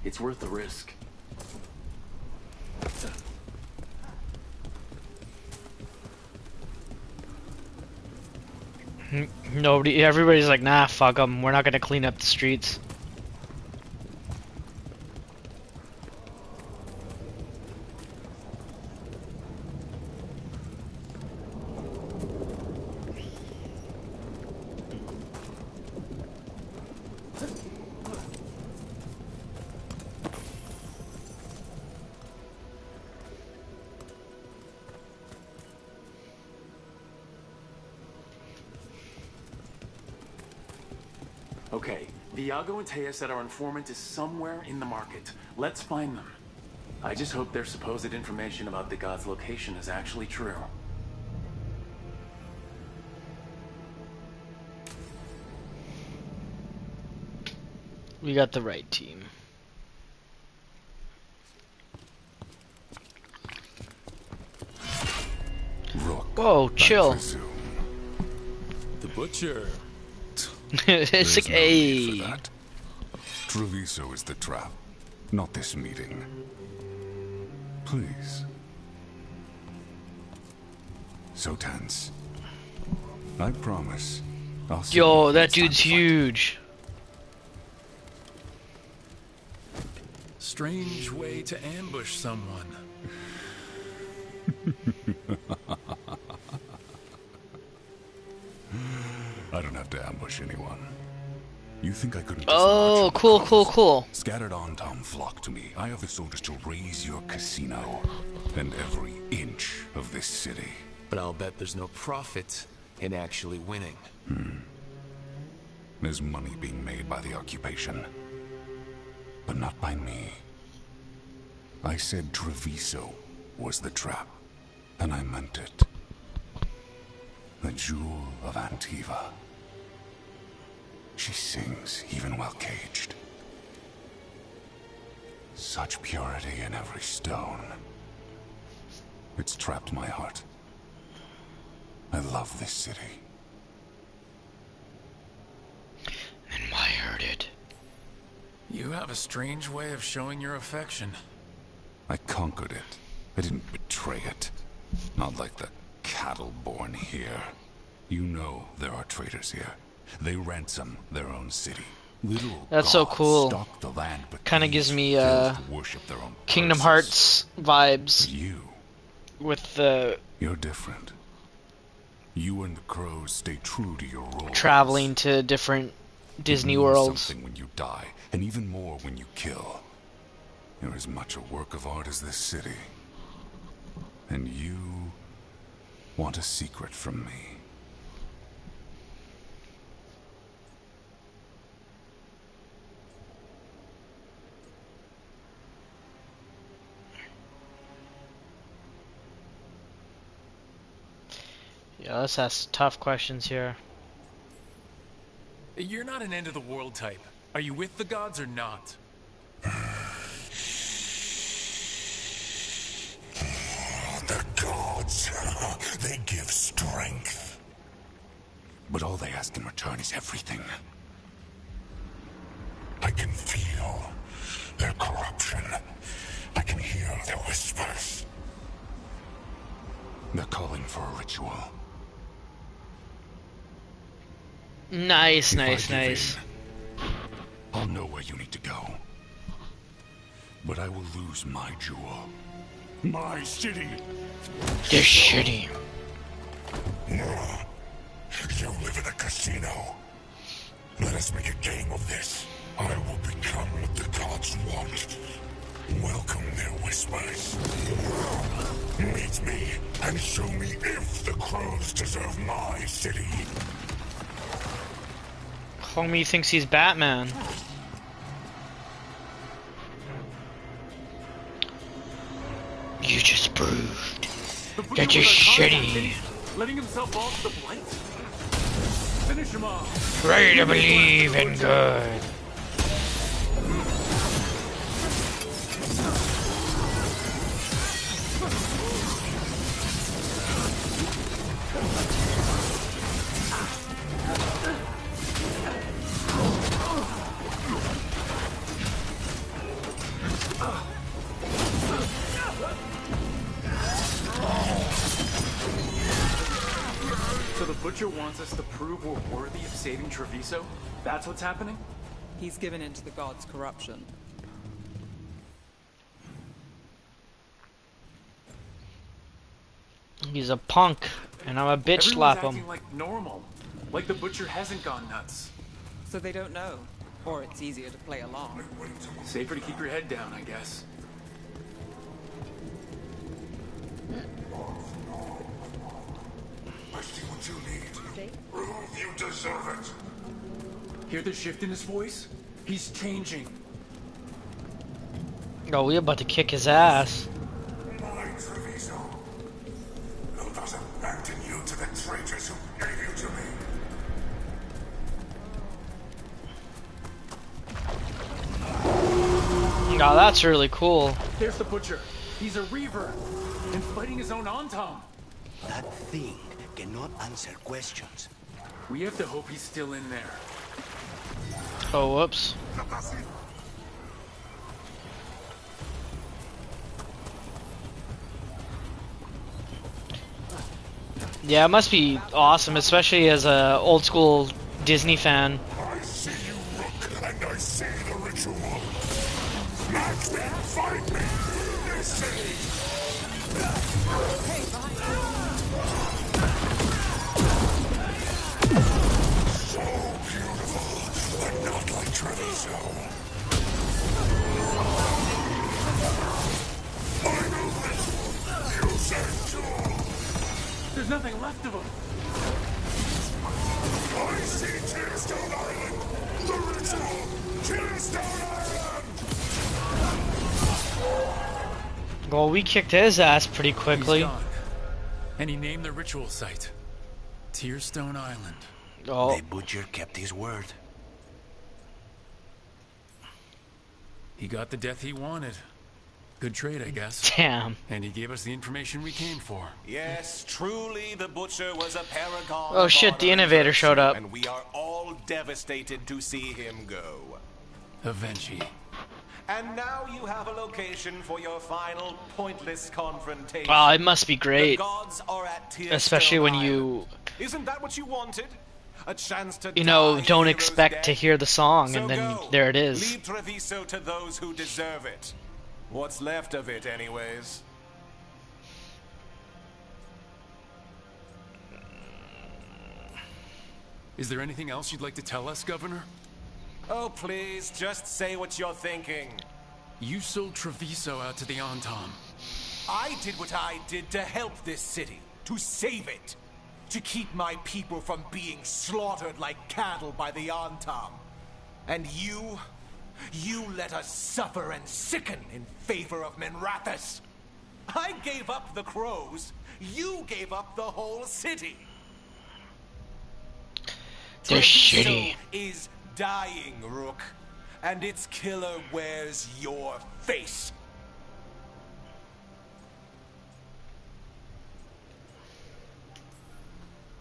it's worth the risk. Everybody's like, nah, fuck them. We're not gonna clean up the streets. Okay, Viago and Taya said our informant is somewhere in the market. Let's find them. I just hope their supposed information about the god's location is actually true. We got the right team. Whoa, chill. The butcher. It's like, hey. Treviso is the trap, not this meeting. Please. So tense. I promise. I'll see Yo, that dude's huge. Strange way to ambush someone. I don't have to ambush anyone. You think I couldn't? Oh, cool. Scattered on Tom flock to me. I have the soldiers to raise your casino and every inch of this city. But I'll bet there's no profit in actually winning. There's money being made by the occupation, but not by me. I said Treviso was the trap, and I meant it. The jewel of Antiva. She sings even while caged. Such purity in every stone. It's trapped my heart. I love this city. And why hurt it? You have a strange way of showing your affection. I conquered it. I didn't betray it. Not like the cattle born here. You know there are traitors here. They ransom their own city. Little That's so gods cool. stalk the land, but Kind of gives me worship their own Kingdom purses. Hearts vibes. You. With the You're different. You and the crows stay true to your roles. traveling to different Disney It means World. something when you die, and even more when you kill. You're as much a work of art as this city. And you want a secret from me. Yeah, let's ask tough questions here. You're not an end-of-the-world type. Are you with the gods or not? The gods, they give strength. But all they ask in return is everything. I can feel their corruption. I can hear their whispers. They're calling for a ritual. Nice, If I nice, give nice. in, I'll know where you need to go. But I will lose my jewel. My city. This city. You live in a casino. Let us make a game of this. I will become what the gods want. Welcome their whispers. Meet me and show me if the crows deserve my city. Homie thinks he's Batman. You just proved that you're shitty. Letting himself fall to the blight? Finish him off. Try to believe in good. So the Butcher wants us to prove we're worthy of saving Treviso? That's what's happening? He's given in to the gods' corruption. He's a punk, and I'm a bitch slap Everyone's him. acting like normal. Like the Butcher hasn't gone nuts. So they don't know. Or it's easier to play along. Safer to keep your head down, I guess. I see what you need. Prove you deserve it. Hear the shift in his voice? He's changing. Oh, we about to kick his ass. My Treviso. Who does abandon you to the traitors who gave you to me? Oh, that's really cool. There's the Butcher. He's a Reaver. And fighting his own Antom. That thing cannot answer questions. We have to hope he's still in there. Oh, whoops. Yeah, it must be awesome, especially as a old school Disney fan. I see you, Rook, and I see the ritual. Match me, fight me. This is... So beautiful, but not like Treviso. Final ritual. You said jewel. There's nothing left of him. I see Tearstone Island. The ritual. Tearstone Island. Well, we kicked his ass pretty quickly. He's gone. And he named the ritual site Tearstone Island. Oh. The Butcher kept his word. He got the death he wanted. Good trade, I guess. Damn. And he gave us the information we came for. Yes, truly the Butcher was a paragon. Oh shit, the innovator showed up. And we are all devastated to see him go. Avenchi. And now you have a location for your final pointless confrontation. Wow, it must be great. The gods are at Tearstone Especially when Island. you, Isn't that what you wanted? A chance to you know, die don't hero's expect to death? hear the song, So and then go. there it is. Leave Treviso to those who deserve it. What's left of it, anyways. Is there anything else you'd like to tell us, Governor? Oh, please, just say what you're thinking. You sold Treviso out to the Antam. I did what I did to help this city, to save it, to keep my people from being slaughtered like cattle by the Antam. And you let us suffer and sicken in favor of Minrathous. I gave up the crows, you gave up the whole city. They're shitty. Is dying, Rook, and its killer wears your face.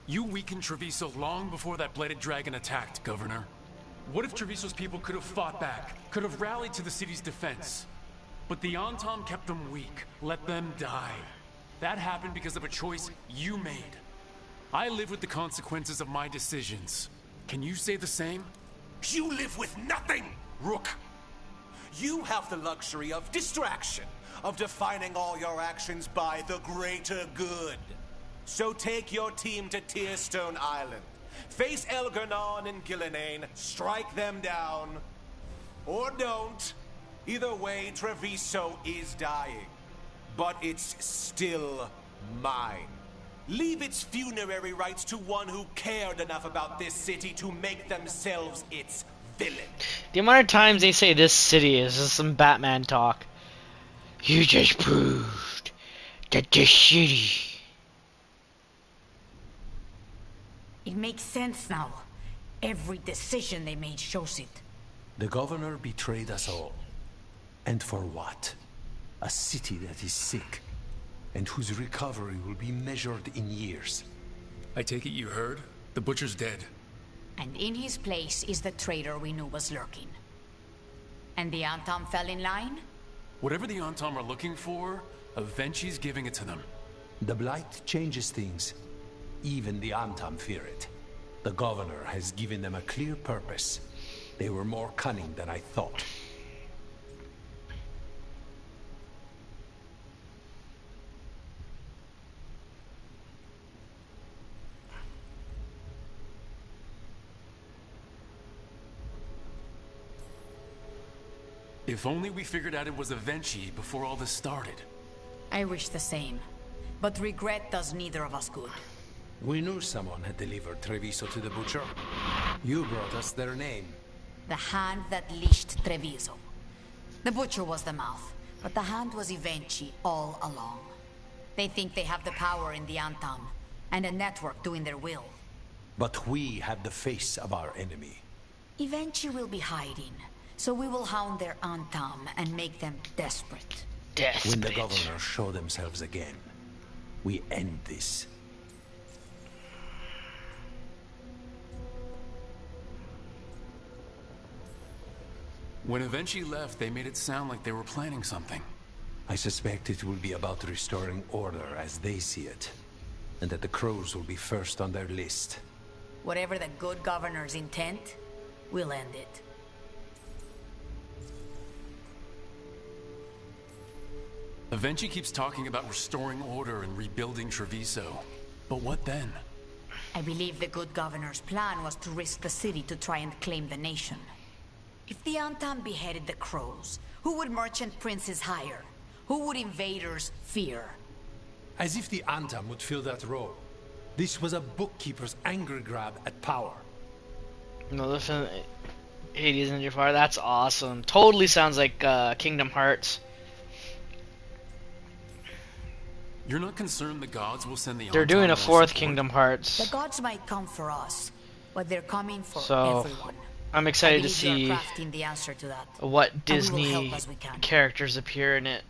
You weakened Treviso long before that Bladed Dragon attacked, Governor. What if Treviso's people could have fought back, could have rallied to the city's defense? But the Antam kept them weak, let them die. That happened because of a choice you made. I live with the consequences of my decisions. Can you say the same? You live with nothing, Rook. You have the luxury of distraction, of defining all your actions by the greater good. So take your team to Tearstone Island. Face Elgernon and Gillenane, strike them down. Or don't. Either way, Treviso is dying. But it's still mine. Leave its funerary rites to one who cared enough about this city to make themselves its villain. The amount of times they say this city is just some Batman talk. You just proved that this city. It makes sense now. Every decision they made shows it. The governor betrayed us all. And for what? A city that is sick, and whose recovery will be measured in years. I take it you heard? The butcher's dead. And in his place is the traitor we knew was lurking. And the Antam fell in line? Whatever the Antam are looking for, Avenci's giving it to them. The Blight changes things. Even the Antam fear it. The governor has given them a clear purpose. They were more cunning than I thought. If only we figured out it was Avenci before all this started. I wish the same. But regret does neither of us good. We knew someone had delivered Treviso to the butcher. You brought us their name. The hand that leashed Treviso. The butcher was the mouth, but the hand was Avenci all along. They think they have the power in the Antam, and a network doing their will. But we have the face of our enemy. Avenci will be hiding, so we will hound their Antam and make them desperate. When the governors show themselves again, we end this. When Avenci left, they made it sound like they were planning something. I suspect it will be about restoring order as they see it. And that the crows will be first on their list. Whatever the good governor's intent, we'll end it. Avenci keeps talking about restoring order and rebuilding Treviso. But what then? I believe the good governor's plan was to risk the city to try and claim the nation. If the Antam beheaded the crows, who would merchant princes hire? Who would invaders fear? As if the Antam would fill that role. This was a bookkeeper's angry grab at power. No, listen, Hades Ninja Fire, that's awesome. Totally sounds like Kingdom Hearts. You're not concerned the gods will send the They're Antam doing a more fourth support? Kingdom Hearts. The gods might come for us, but they're coming for So, everyone. I'm excited to I believe see you're crafting the answer to that. what And we will Disney help as we can. characters appear in it.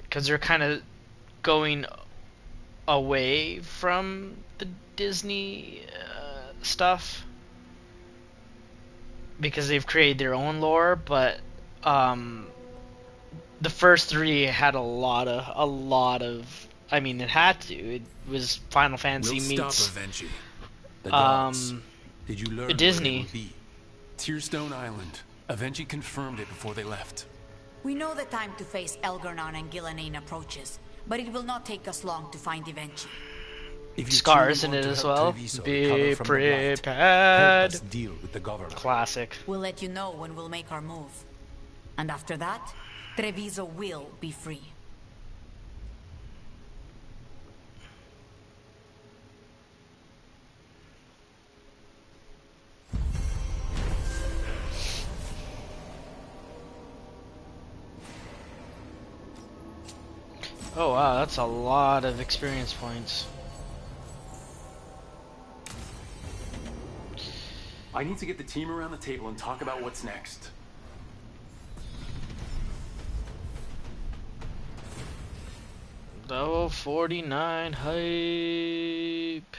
Because they're kind of going away from the Disney stuff. Because they've created their own lore, but the first three had a lot of I mean, it had to. It was Final Fantasy We'll meets stop Avenci. The gods. Did you learn Disney. where it would be? Tearstone Island. Avenci confirmed it before they left. We know the time to face Elgernon and Gillenane approaches, but it will not take us long to find Avenci. If you scars truly in want it to as help well. Treviso Be recover from the blight, help prepared. us deal with the governor. Classic. We'll let you know when we'll make our move. And after that, Treviso will be free. Oh wow, that's a lot of experience points. I need to get the team around the table and talk about what's next. Level 49 hype.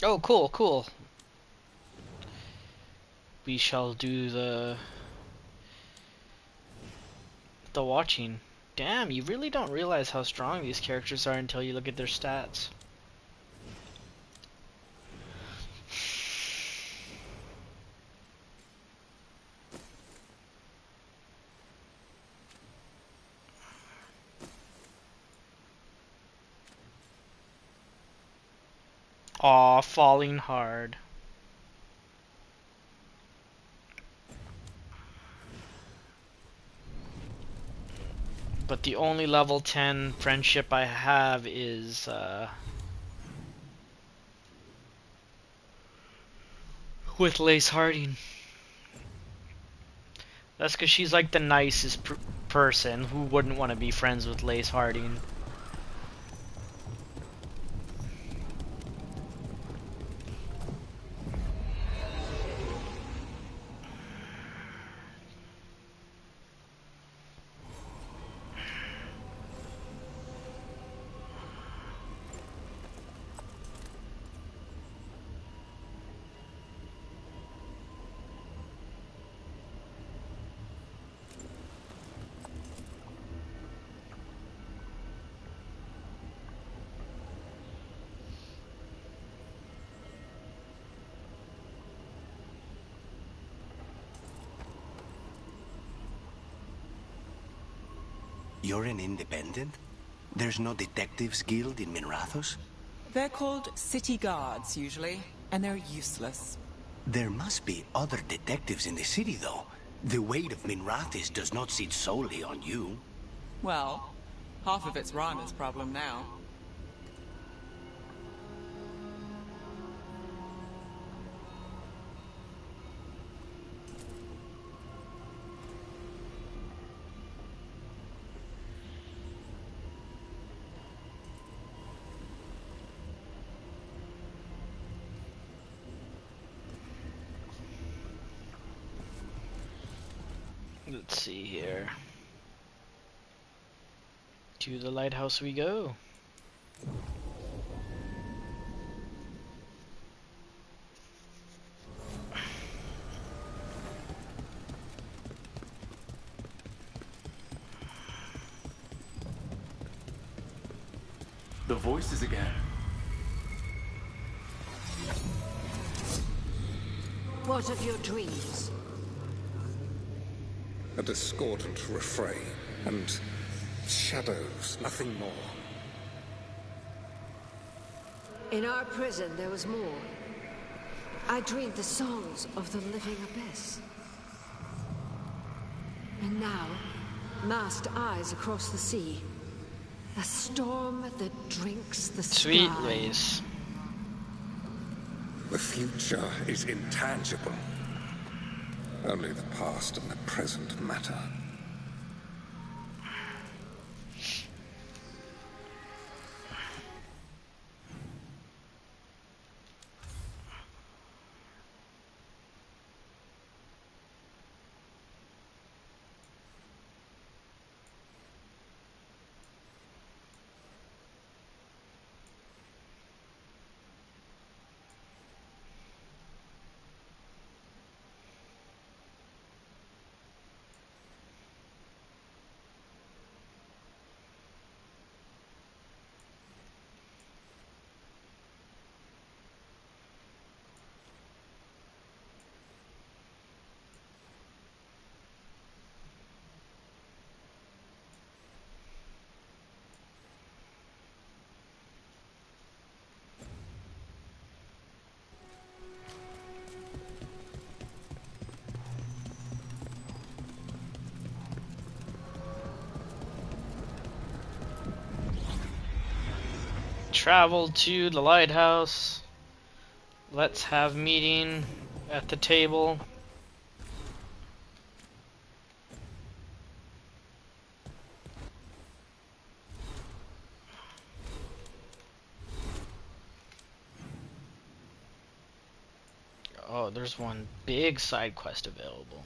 Oh, cool, cool. We shall do the watching. Damn, you really don't realize how strong these characters are until you look at their stats. Aw, falling hard. But the only level 10 friendship I have is with Lace Harding. That's because she's like the nicest person. Who wouldn't want to be friends with Lace Harding? You're an independent? There's no detectives guild in Minrathos? They're called city guards, usually, and they're useless. There must be other detectives in the city, though. The weight of Minrathis does not sit solely on you. Well, half of it's Rana's problem now. Let's see here. To the lighthouse we go. The voices again. What of your dreams? A discordant refrain, and shadows, nothing more. In our prison, there was more. I dreamed the songs of the living abyss. And now, masked eyes across the sea. A storm that drinks the Sweet sky. ways. The future is intangible. Only the past and the present matter. Travel to the lighthouse. Let's have meeting at the table. Oh, there's one big side quest available.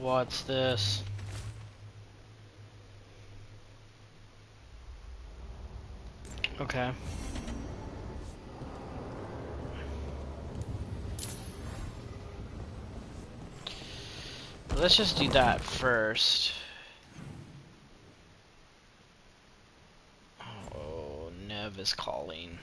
What's this? Okay. Let's just do that first. Oh, Nev is calling.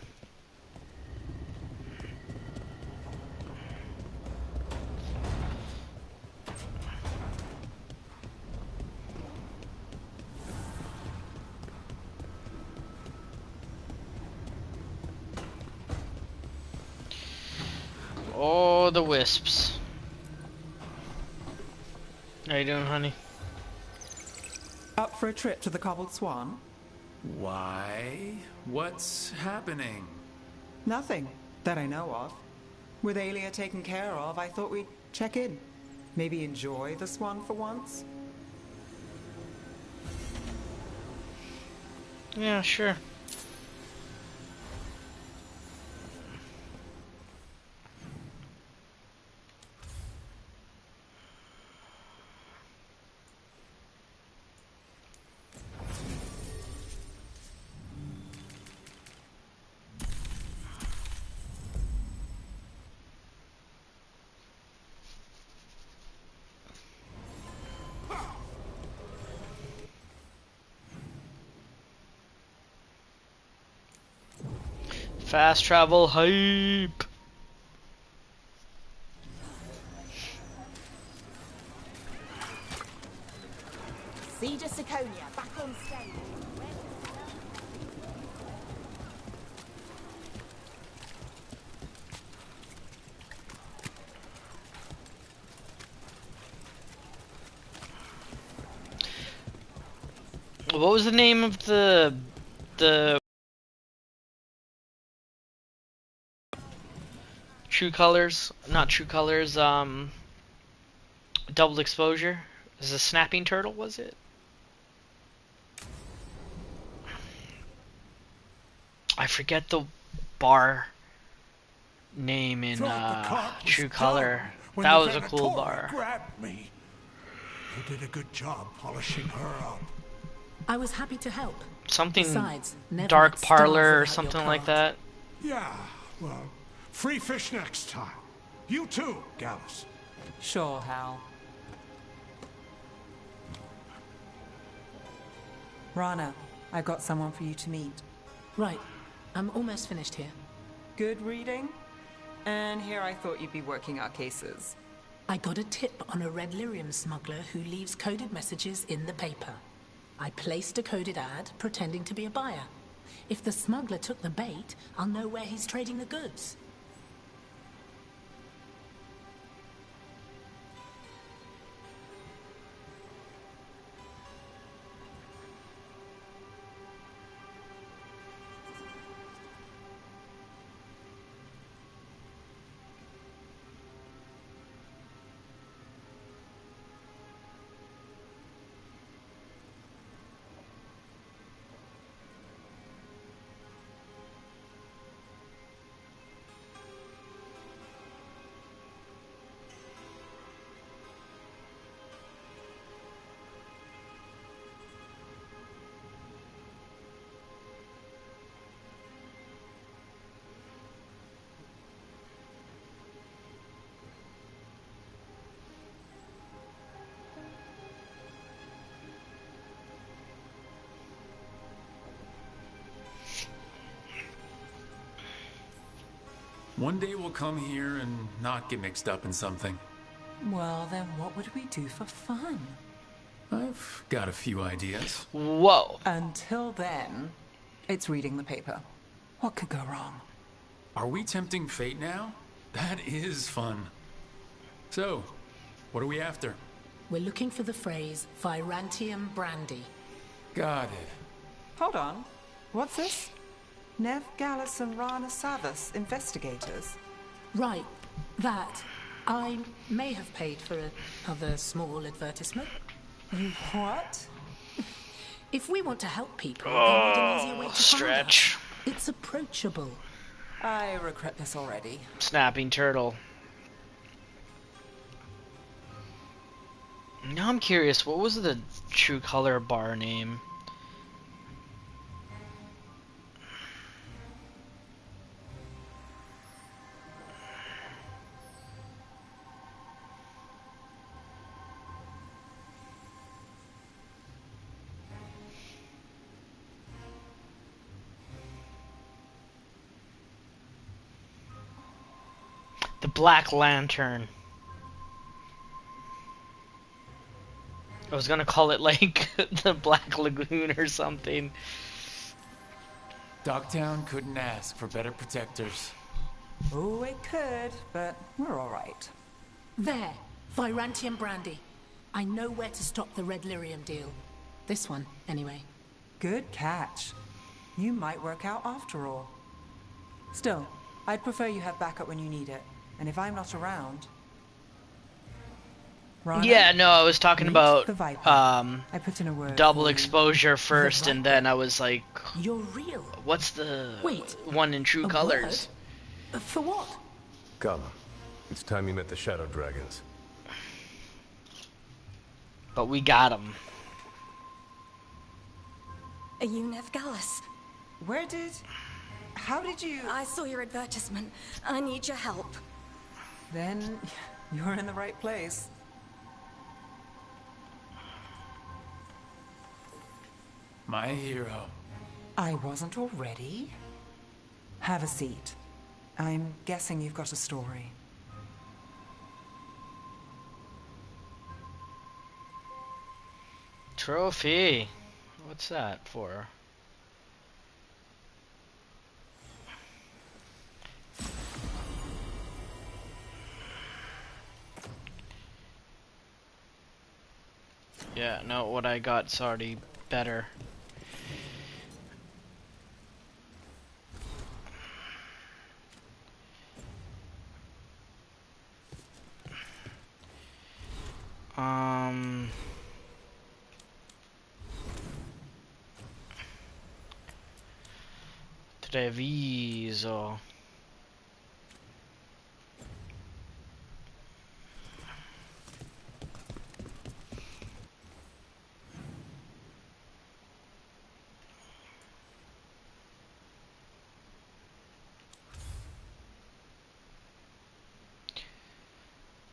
Oh, the wisps. How you doing, honey? Up for a trip to the Cobbled Swan? Why? What's happening? Nothing that I know of. With Aelia taken care of, I thought we'd check in. Maybe enjoy the Swan for once? Yeah, sure. Fast travel hype. Siege Siconia, back on stage. What was the name of the True Colors? Not True Colors. Double Exposure. Is a snapping turtle? Was it? I forget the bar name in True Color. That was a cool bar. Grabbed me. You did a good job polishing her up. I was happy to help. Something Besides, never Dark met stars Parlor or without something your like card. that. Yeah, well, free fish next time. You too, Gallus. Sure, Hal. Rana, I've got someone for you to meet. Right. I'm almost finished here. Good reading? And here I thought you'd be working our cases. I got a tip on a red lyrium smuggler who leaves coded messages in the paper. I placed a coded ad pretending to be a buyer. If the smuggler took the bait, I'll know where he's trading the goods. One day we'll come here and not get mixed up in something. Well, then what would we do for fun? I've got a few ideas. Whoa. Until then, it's reading the paper. What could go wrong? Are we tempting fate now? That is fun. So, what are we after? We're looking for the phrase Virantium Brandy. Got it. Hold on. What's this? Nev Gallus and Rana Savas, investigators. Right, that. I may have paid for another small advertisement. You what? If we want to help people, then we need an easier way to stretch. find us. It's approachable. I regret this already. Snapping turtle. Now I'm curious, what was the True Color bar name? The Black Lantern. I was gonna call it like the Black Lagoon or something. Dogtown couldn't ask for better protectors. Oh, it could, but we're all right. There, Virantium Brandy. I know where to stop the Red Lyrium deal. This one, anyway. Good catch. You might work out after all. Still, I'd prefer you have backup when you need it. And if I'm not around... Rana, yeah, no, I was talking about I put in a word double exposure first, and then I was like, "You're real." What's the Wait, one in True Colors? For what? Come, it's time you met the Shadow Dragons. But we got them. Are you Nev Gallus? How did you... I saw your advertisement. I need your help. Then you're in the right place. My hero. I wasn't already. Have a seat. I'm guessing you've got a story. Trophy. What's that for? Yeah, no, what I got's already better. Treviso.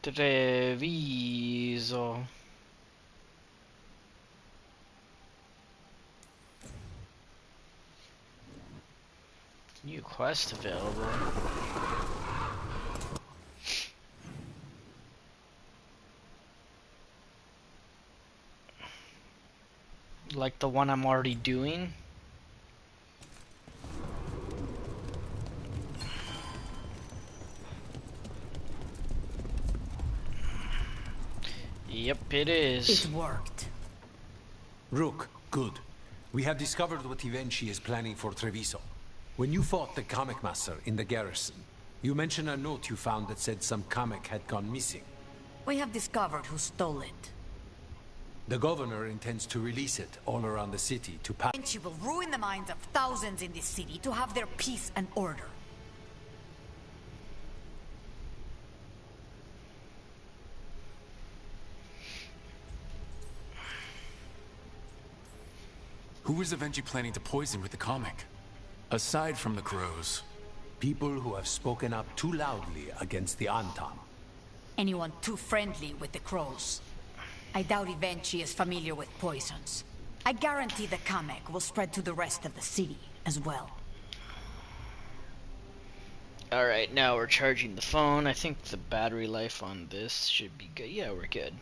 Treviso. New quest available. Like the one I'm already doing? Yep, it is. It worked. Rook, good. We have discovered what Ivenchi is planning for Treviso. When you fought the comic master in the garrison, you mentioned a note you found that said some comic had gone missing. We have discovered who stole it. The governor intends to release it all around the city to pass. Ivenchi will ruin the minds of thousands in this city to have their peace and order. Who is Avenchi planning to poison with the comic? Aside from the crows. People who have spoken up too loudly against the Antam. Anyone too friendly with the crows. I doubt Ivenchi is familiar with poisons. I guarantee the comic will spread to the rest of the city as well. Alright, now we're charging the phone. I think the battery life on this should be good. Yeah, we're good.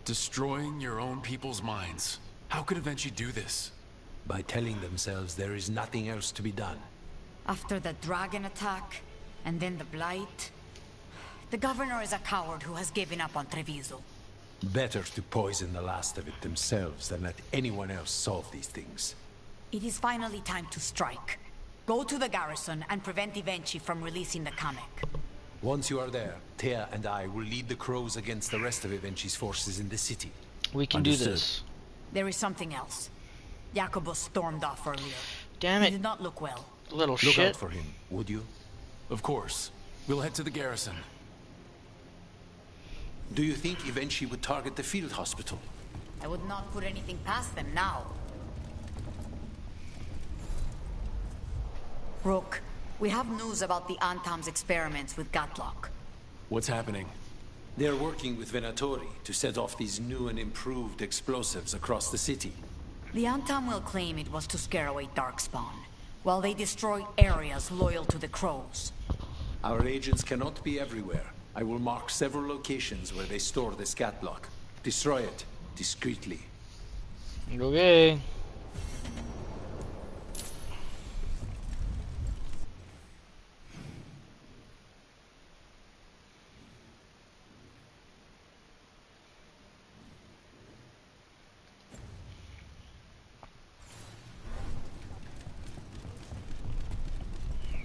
Destroying your own people's minds. How could Avenchi do this? By telling themselves there is nothing else to be done. After the dragon attack, and then the blight, the governor is a coward who has given up on Treviso. Better to poison the last of it themselves than let anyone else solve these things. It is finally time to strike. Go to the garrison and prevent Ivenchi from releasing the comic. Once you are there, Thea and I will lead the crows against the rest of Ivenchi's forces in the city. We can do this. There is something else. Jacobo stormed off earlier. Damn it. He did not look well. Little Look shit. out for him, would you? Of course. We'll head to the garrison. Do you think Ivenchi would target the field hospital? I would not put anything past them now. Rook, we have news about the Antam's experiments with Gatlock. What's happening? They're working with Venatori to set off these new and improved explosives across the city. The Antam will claim it was to scare away Darkspawn, while they destroy areas loyal to the Crows. Our agents cannot be everywhere. I will mark several locations where they store this Gatlock. Destroy it, discreetly. Okay.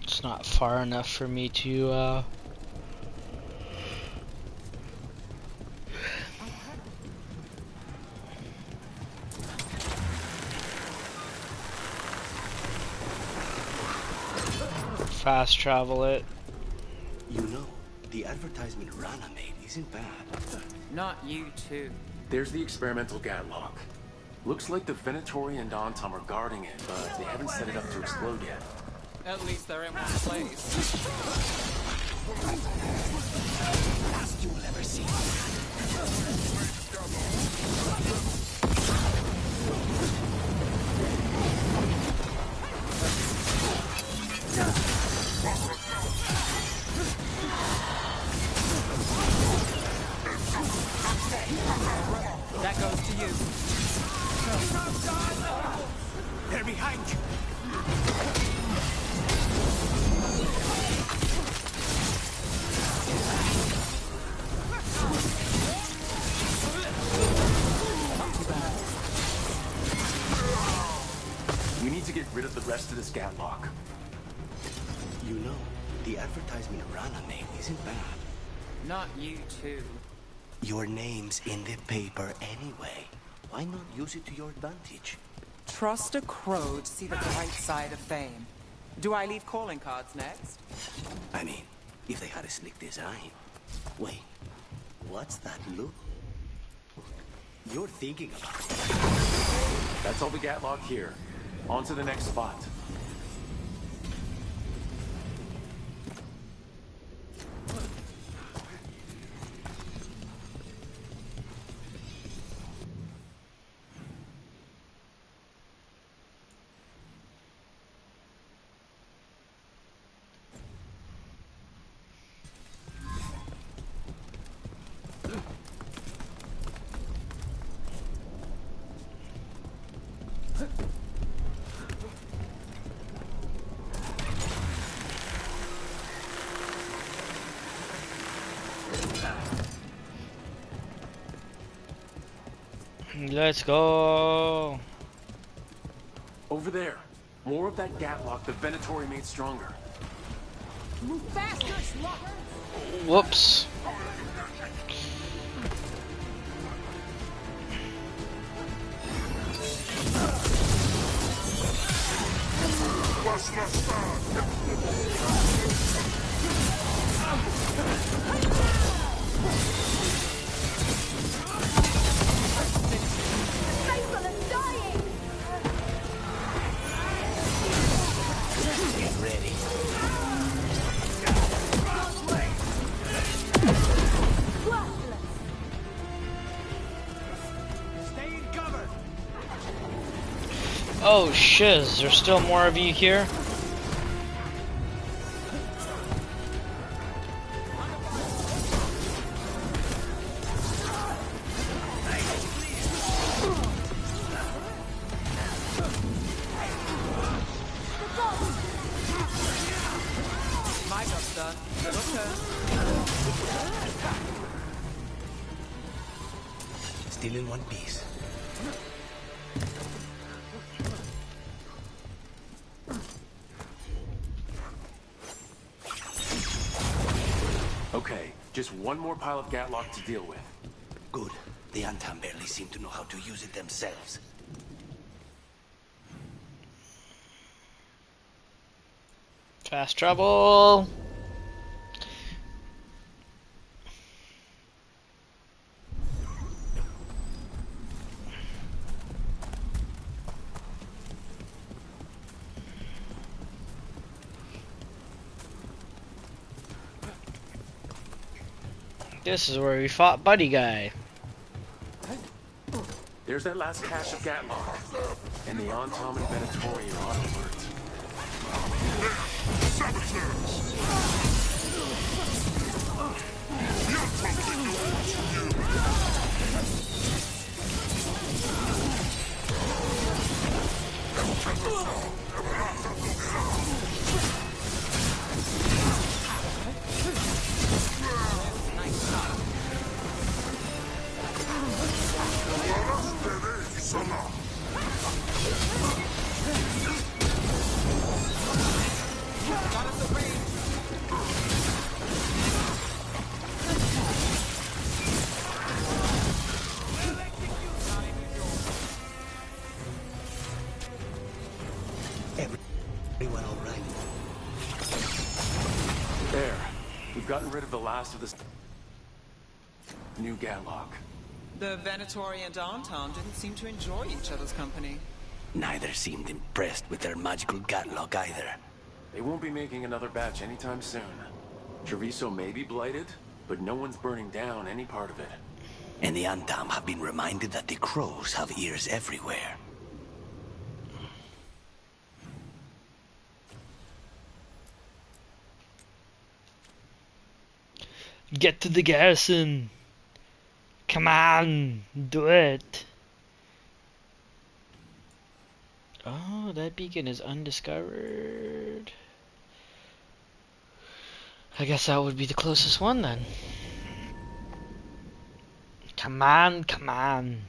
It's not far enough for me to fast travel it. You know, the advertisement Rana made isn't bad. Not you too. There's the experimental Gatlock. Looks like the Venatori and Antom are guarding it, but they haven't set it up to explode yet. At least they're in one place. Last you will ever see. That goes to you. They're behind you. We need to get rid of the rest of this Gatlock. You know, the advertisement Rana made isn't bad. Not you too. Your name's in the paper anyway. Why not use it to your advantage? Trust a crow to see the bright side of fame. Do I leave calling cards next? I mean, if they had a slick design. Wait, what's that look? You're thinking about it. That's all the Gatlock here. On to the next spot. Let's go. Over there. More of that gatlock the Venatori made stronger. Move faster, slugger! Whoops. Get ready. Stay in cover. Oh shiz, there's still more of you here? My job's done. Your turn. Still in one piece. Okay, just one more pile of gatlock to deal with. Good. The Antam barely seem to know how to use it themselves. Fast travel. This is where we fought Buddy Guy. There's that last cache of gatlock. And the Antom and Venatori are on alert. Everyone all right? There. We've gotten rid of the last of this new gatlock. The Venatori and Anton didn't seem to enjoy each other's company. Neither seemed impressed with their magical gatlock either. They won't be making another batch anytime soon. Treviso may be blighted, but no one's burning down any part of it. And the Antam have been reminded that the crows have ears everywhere. Get to the garrison. Come on, do it. Oh, that beacon is undiscovered. I guess that would be the closest one then. Come on, come on.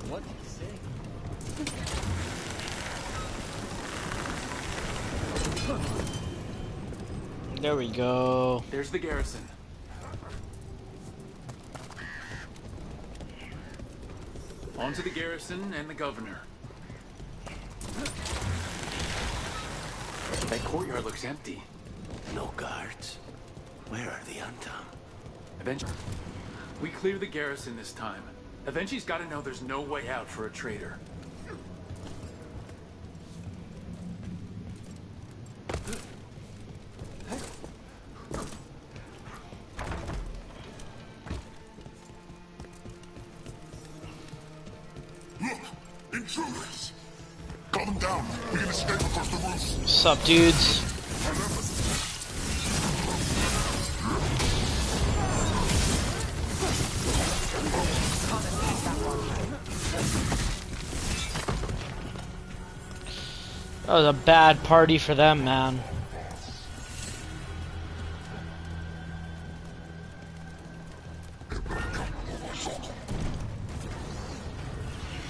What do you say? There we go. There's the garrison. On to the garrison and the governor. That courtyard looks empty. No guards. Where are the Antam? Eventually, we clear the garrison this time. Eventually's got to know there's no way out for a traitor. Look! Intruders! Calm them down. We can escape across the roof. Sup, dudes? That was a bad party for them, man.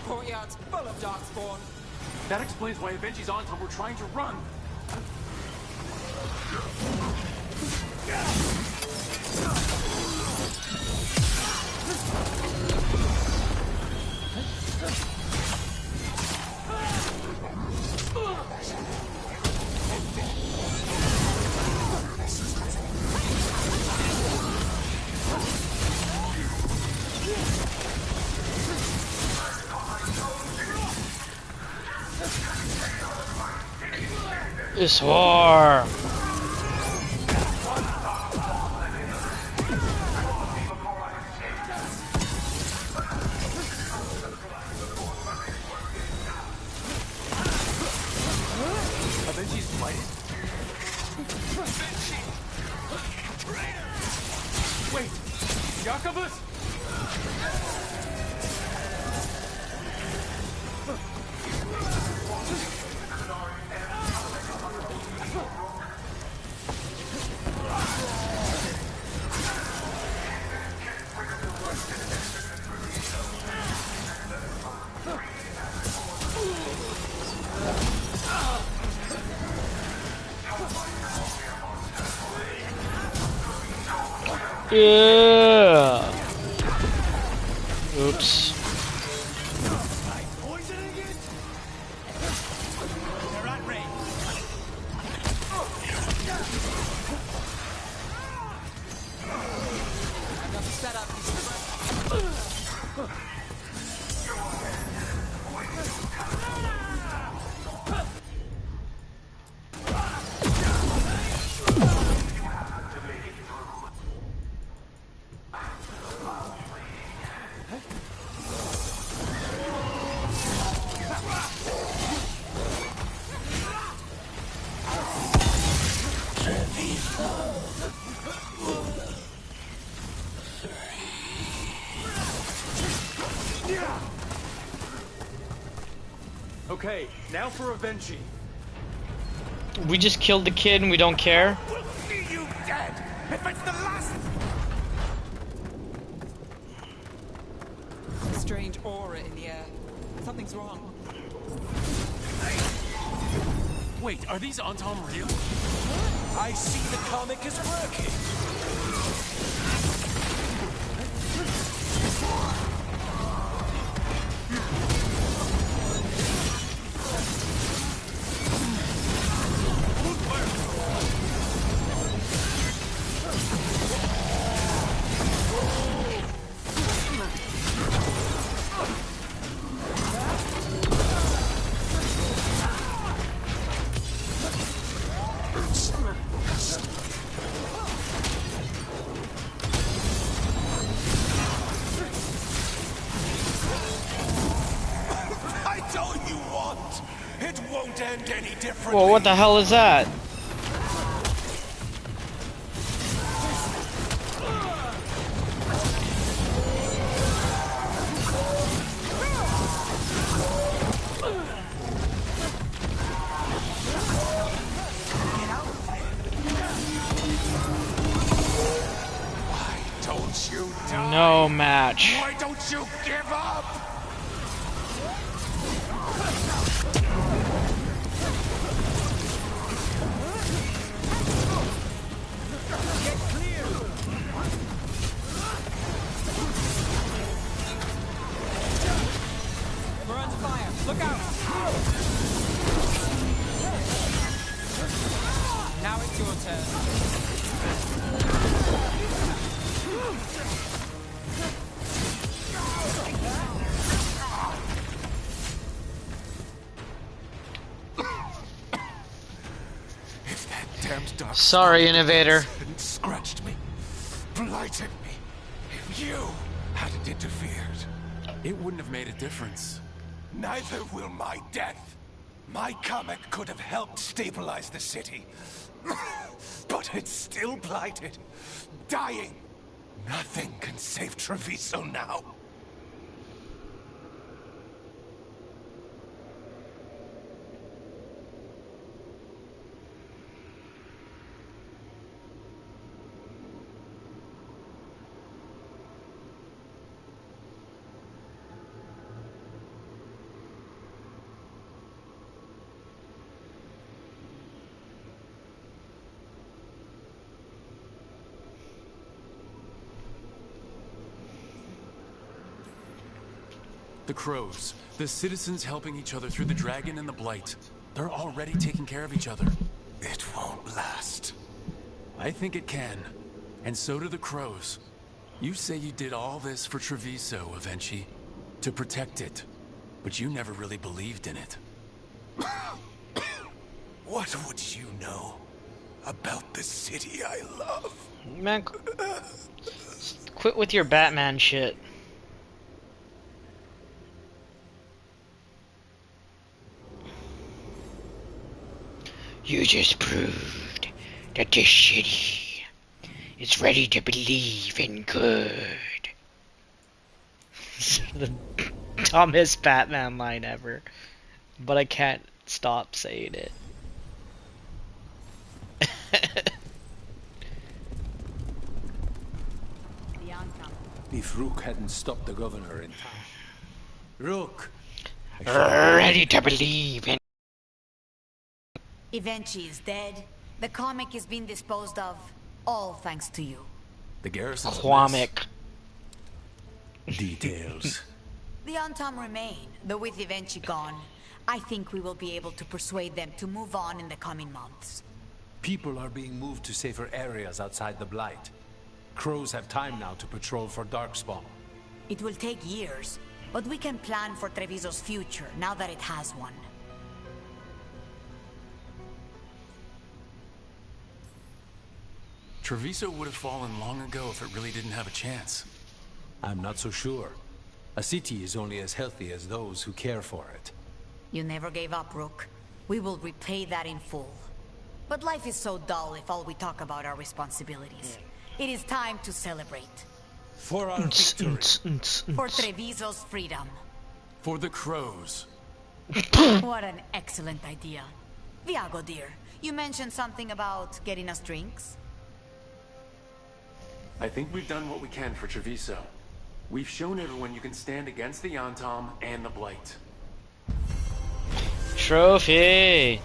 Courtyard's full of darkspawn. That explains why Avenge's Anton were trying to run. This war. Avenge's blighted? Wait, Jacobus? Yeah. Oops. Okay, now for Avengi. We just killed the kid and we don't care. We'll see you dead if it's the last. Strange aura in the air. Something's wrong. Wait, are these Antom real? I see the comic is working. End any differently. Well, what the hell is that? Why don't you die? No match. Why don't you give up? Look out! Now it's your turn. If that damned dark Sorry, Innovator. hadn't scratched me, blighted me, if you hadn't interfered, it wouldn't have made a difference. Neither will my death. My comet could have helped stabilize the city. But it's still blighted. Dying. Nothing can save Treviso now. The crows, the citizens helping each other through the dragon and the blight. They're already taking care of each other. It won't last. I think it can. And so do the crows. You say you did all this for Treviso, Avenchi, to protect it. But you never really believed in it. What would you know about the city I love? Man, quit with your Batman shit. You just proved that this city is ready to believe in good. The dumbest Batman line ever. But I can't stop saying it. If Rook hadn't stopped the governor in time. Rook! Ready to believe in. Evenchi is dead. The comic is being disposed of. All thanks to you. The garrison's Comic. Details. The Antam remain, though with Evenchi gone, I think we will be able to persuade them to move on in the coming months. People are being moved to safer areas outside the Blight. Crows have time now to patrol for Darkspawn. It will take years, but we can plan for Treviso's future now that it has one. Treviso would have fallen long ago if it really didn't have a chance. I'm not so sure. A city is only as healthy as those who care for it. You never gave up, Rook. We will repay that in full. But life is so dull if all we talk about are responsibilities. It is time to celebrate. For our victory. For Treviso's freedom. For the crows. What an excellent idea. Viago, dear, you mentioned something about getting us drinks? I think we've done what we can for Treviso. We've shown everyone you can stand against the Antom and the Blight. Trophy!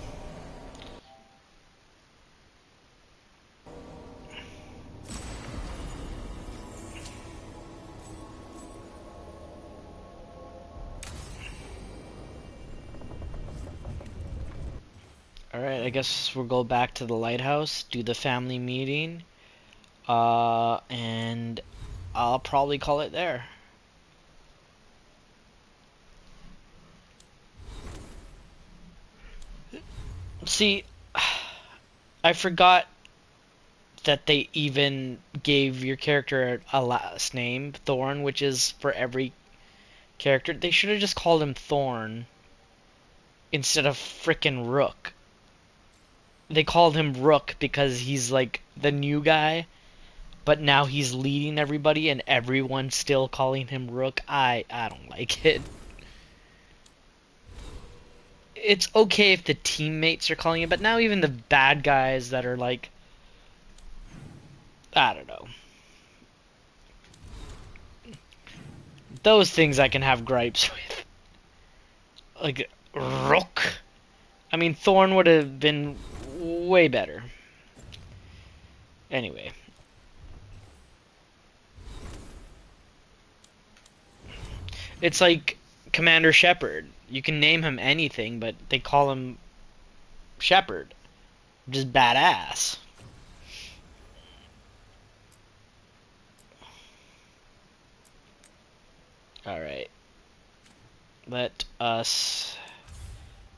Alright, I guess we'll go back to the lighthouse, do the family meeting, and I'll probably call it there. See, I forgot that they even gave your character a last name, Thorn, which is for every character. They should have just called him Thorn instead of frickin' Rook. They called him Rook because he's like the new guy, but now he's leading everybody and everyone's still calling him Rook. I don't like it. It's okay if the teammates are calling it, but now even the bad guys that are like, I don't know. Those things I can have gripes with. Like, Rook? I mean, Thorn would have been way better. Anyway. It's like Commander Shepard. You can name him anything, but they call him Shepard. Just badass. Alright. Let us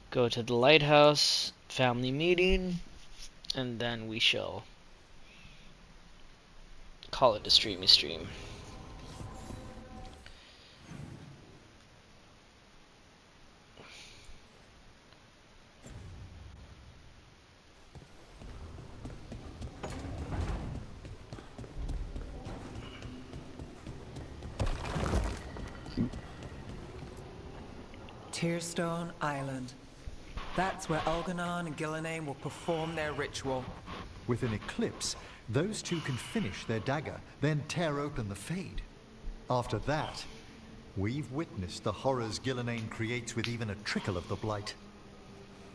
go to the lighthouse, family meeting, and then we shall call it a streamy stream. Tearstone Island. That's where Elganon and Gillenane will perform their ritual. With an eclipse, those two can finish their dagger, then tear open the Fade. After that, we've witnessed the horrors Gillenane creates with even a trickle of the Blight.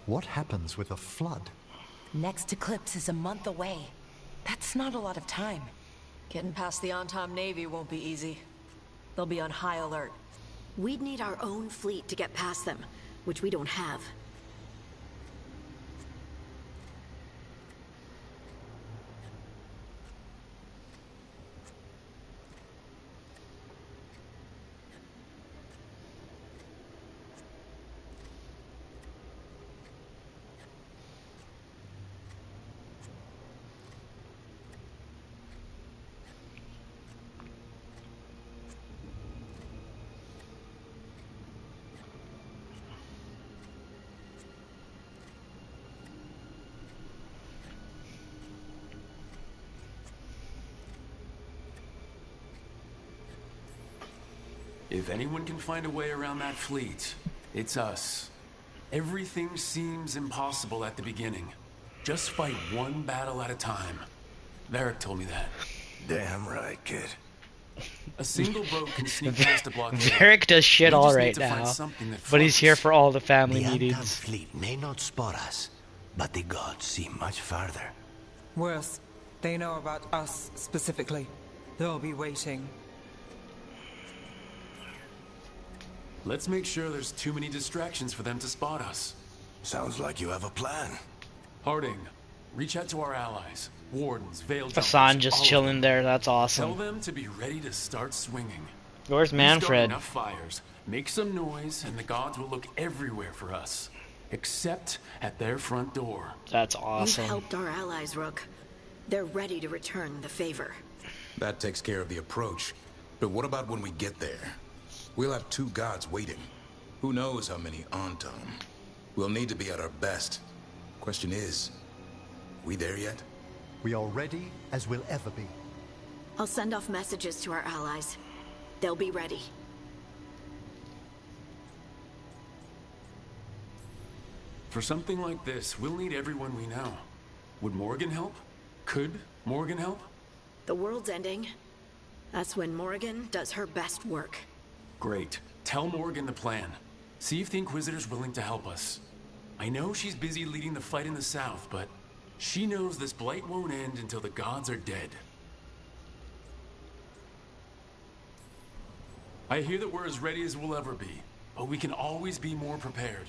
What happens with a flood? Next eclipse is a month away. That's not a lot of time. Getting past the Antom Navy won't be easy. They'll be on high alert. We'd need our own fleet to get past them, which we don't have. If anyone can find a way around that fleet, it's us. Everything seems impossible at the beginning. Just fight one battle at a time. Varric told me that. Damn right, kid. A single boat can sneak past a blockade. Varric does shit all right now, but he's here for all the family The meetings. Anton fleet may not spot us, but the gods see much farther. Worse, they know about us specifically. They'll be waiting. Let's make sure there's too many distractions for them to spot us. Sounds like you have a plan. Harding, reach out to our allies. Wardens, Veilguard. Hassan just chilling there, that's Tell awesome. them to be ready to start swinging. Where's We start Manfred? enough fires, make some noise, and the gods will look everywhere for us. Except at their front door. That's You've awesome. helped our allies, Rook. They're ready to return the favor. That takes care of the approach. But what about when we get there? We'll have two gods waiting. Who knows how many Anton? We'll need to be at our best. Question is, we there yet? We are ready as we'll ever be. I'll send off messages to our allies. They'll be ready. For something like this, we'll need everyone we know. Would Morgan help? Could Morgan help? The world's ending. That's when Morgan does her best work. Great. Tell Morgan the plan. See if the Inquisitor's willing to help us. I know she's busy leading the fight in the south, but she knows this blight won't end until the gods are dead. I hear that we're as ready as we'll ever be, but we can always be more prepared.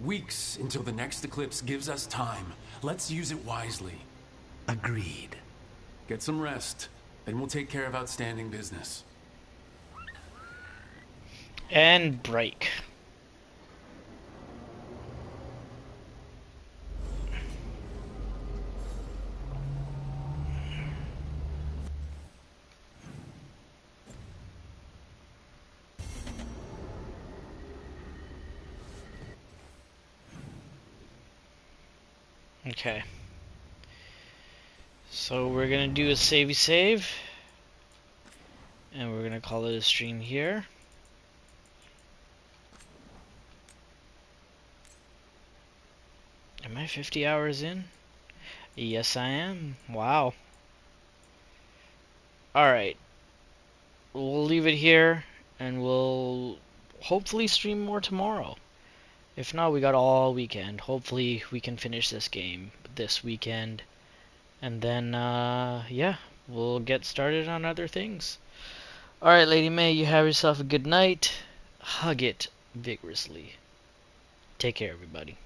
Weeks until the next eclipse gives us time. Let's use it wisely. Agreed. Get some rest, then we'll take care of outstanding business. And break. Okay. So we're gonna do a savey save. And we're gonna call it a stream here. Am I 50 hours in? Yes, I am. Wow. Alright. We'll leave it here, and we'll hopefully stream more tomorrow. If not, we got all weekend. Hopefully, we can finish this game this weekend. And then, yeah, we'll get started on other things. Alright, Lady May, you have yourself a good night. Hug it vigorously. Take care, everybody.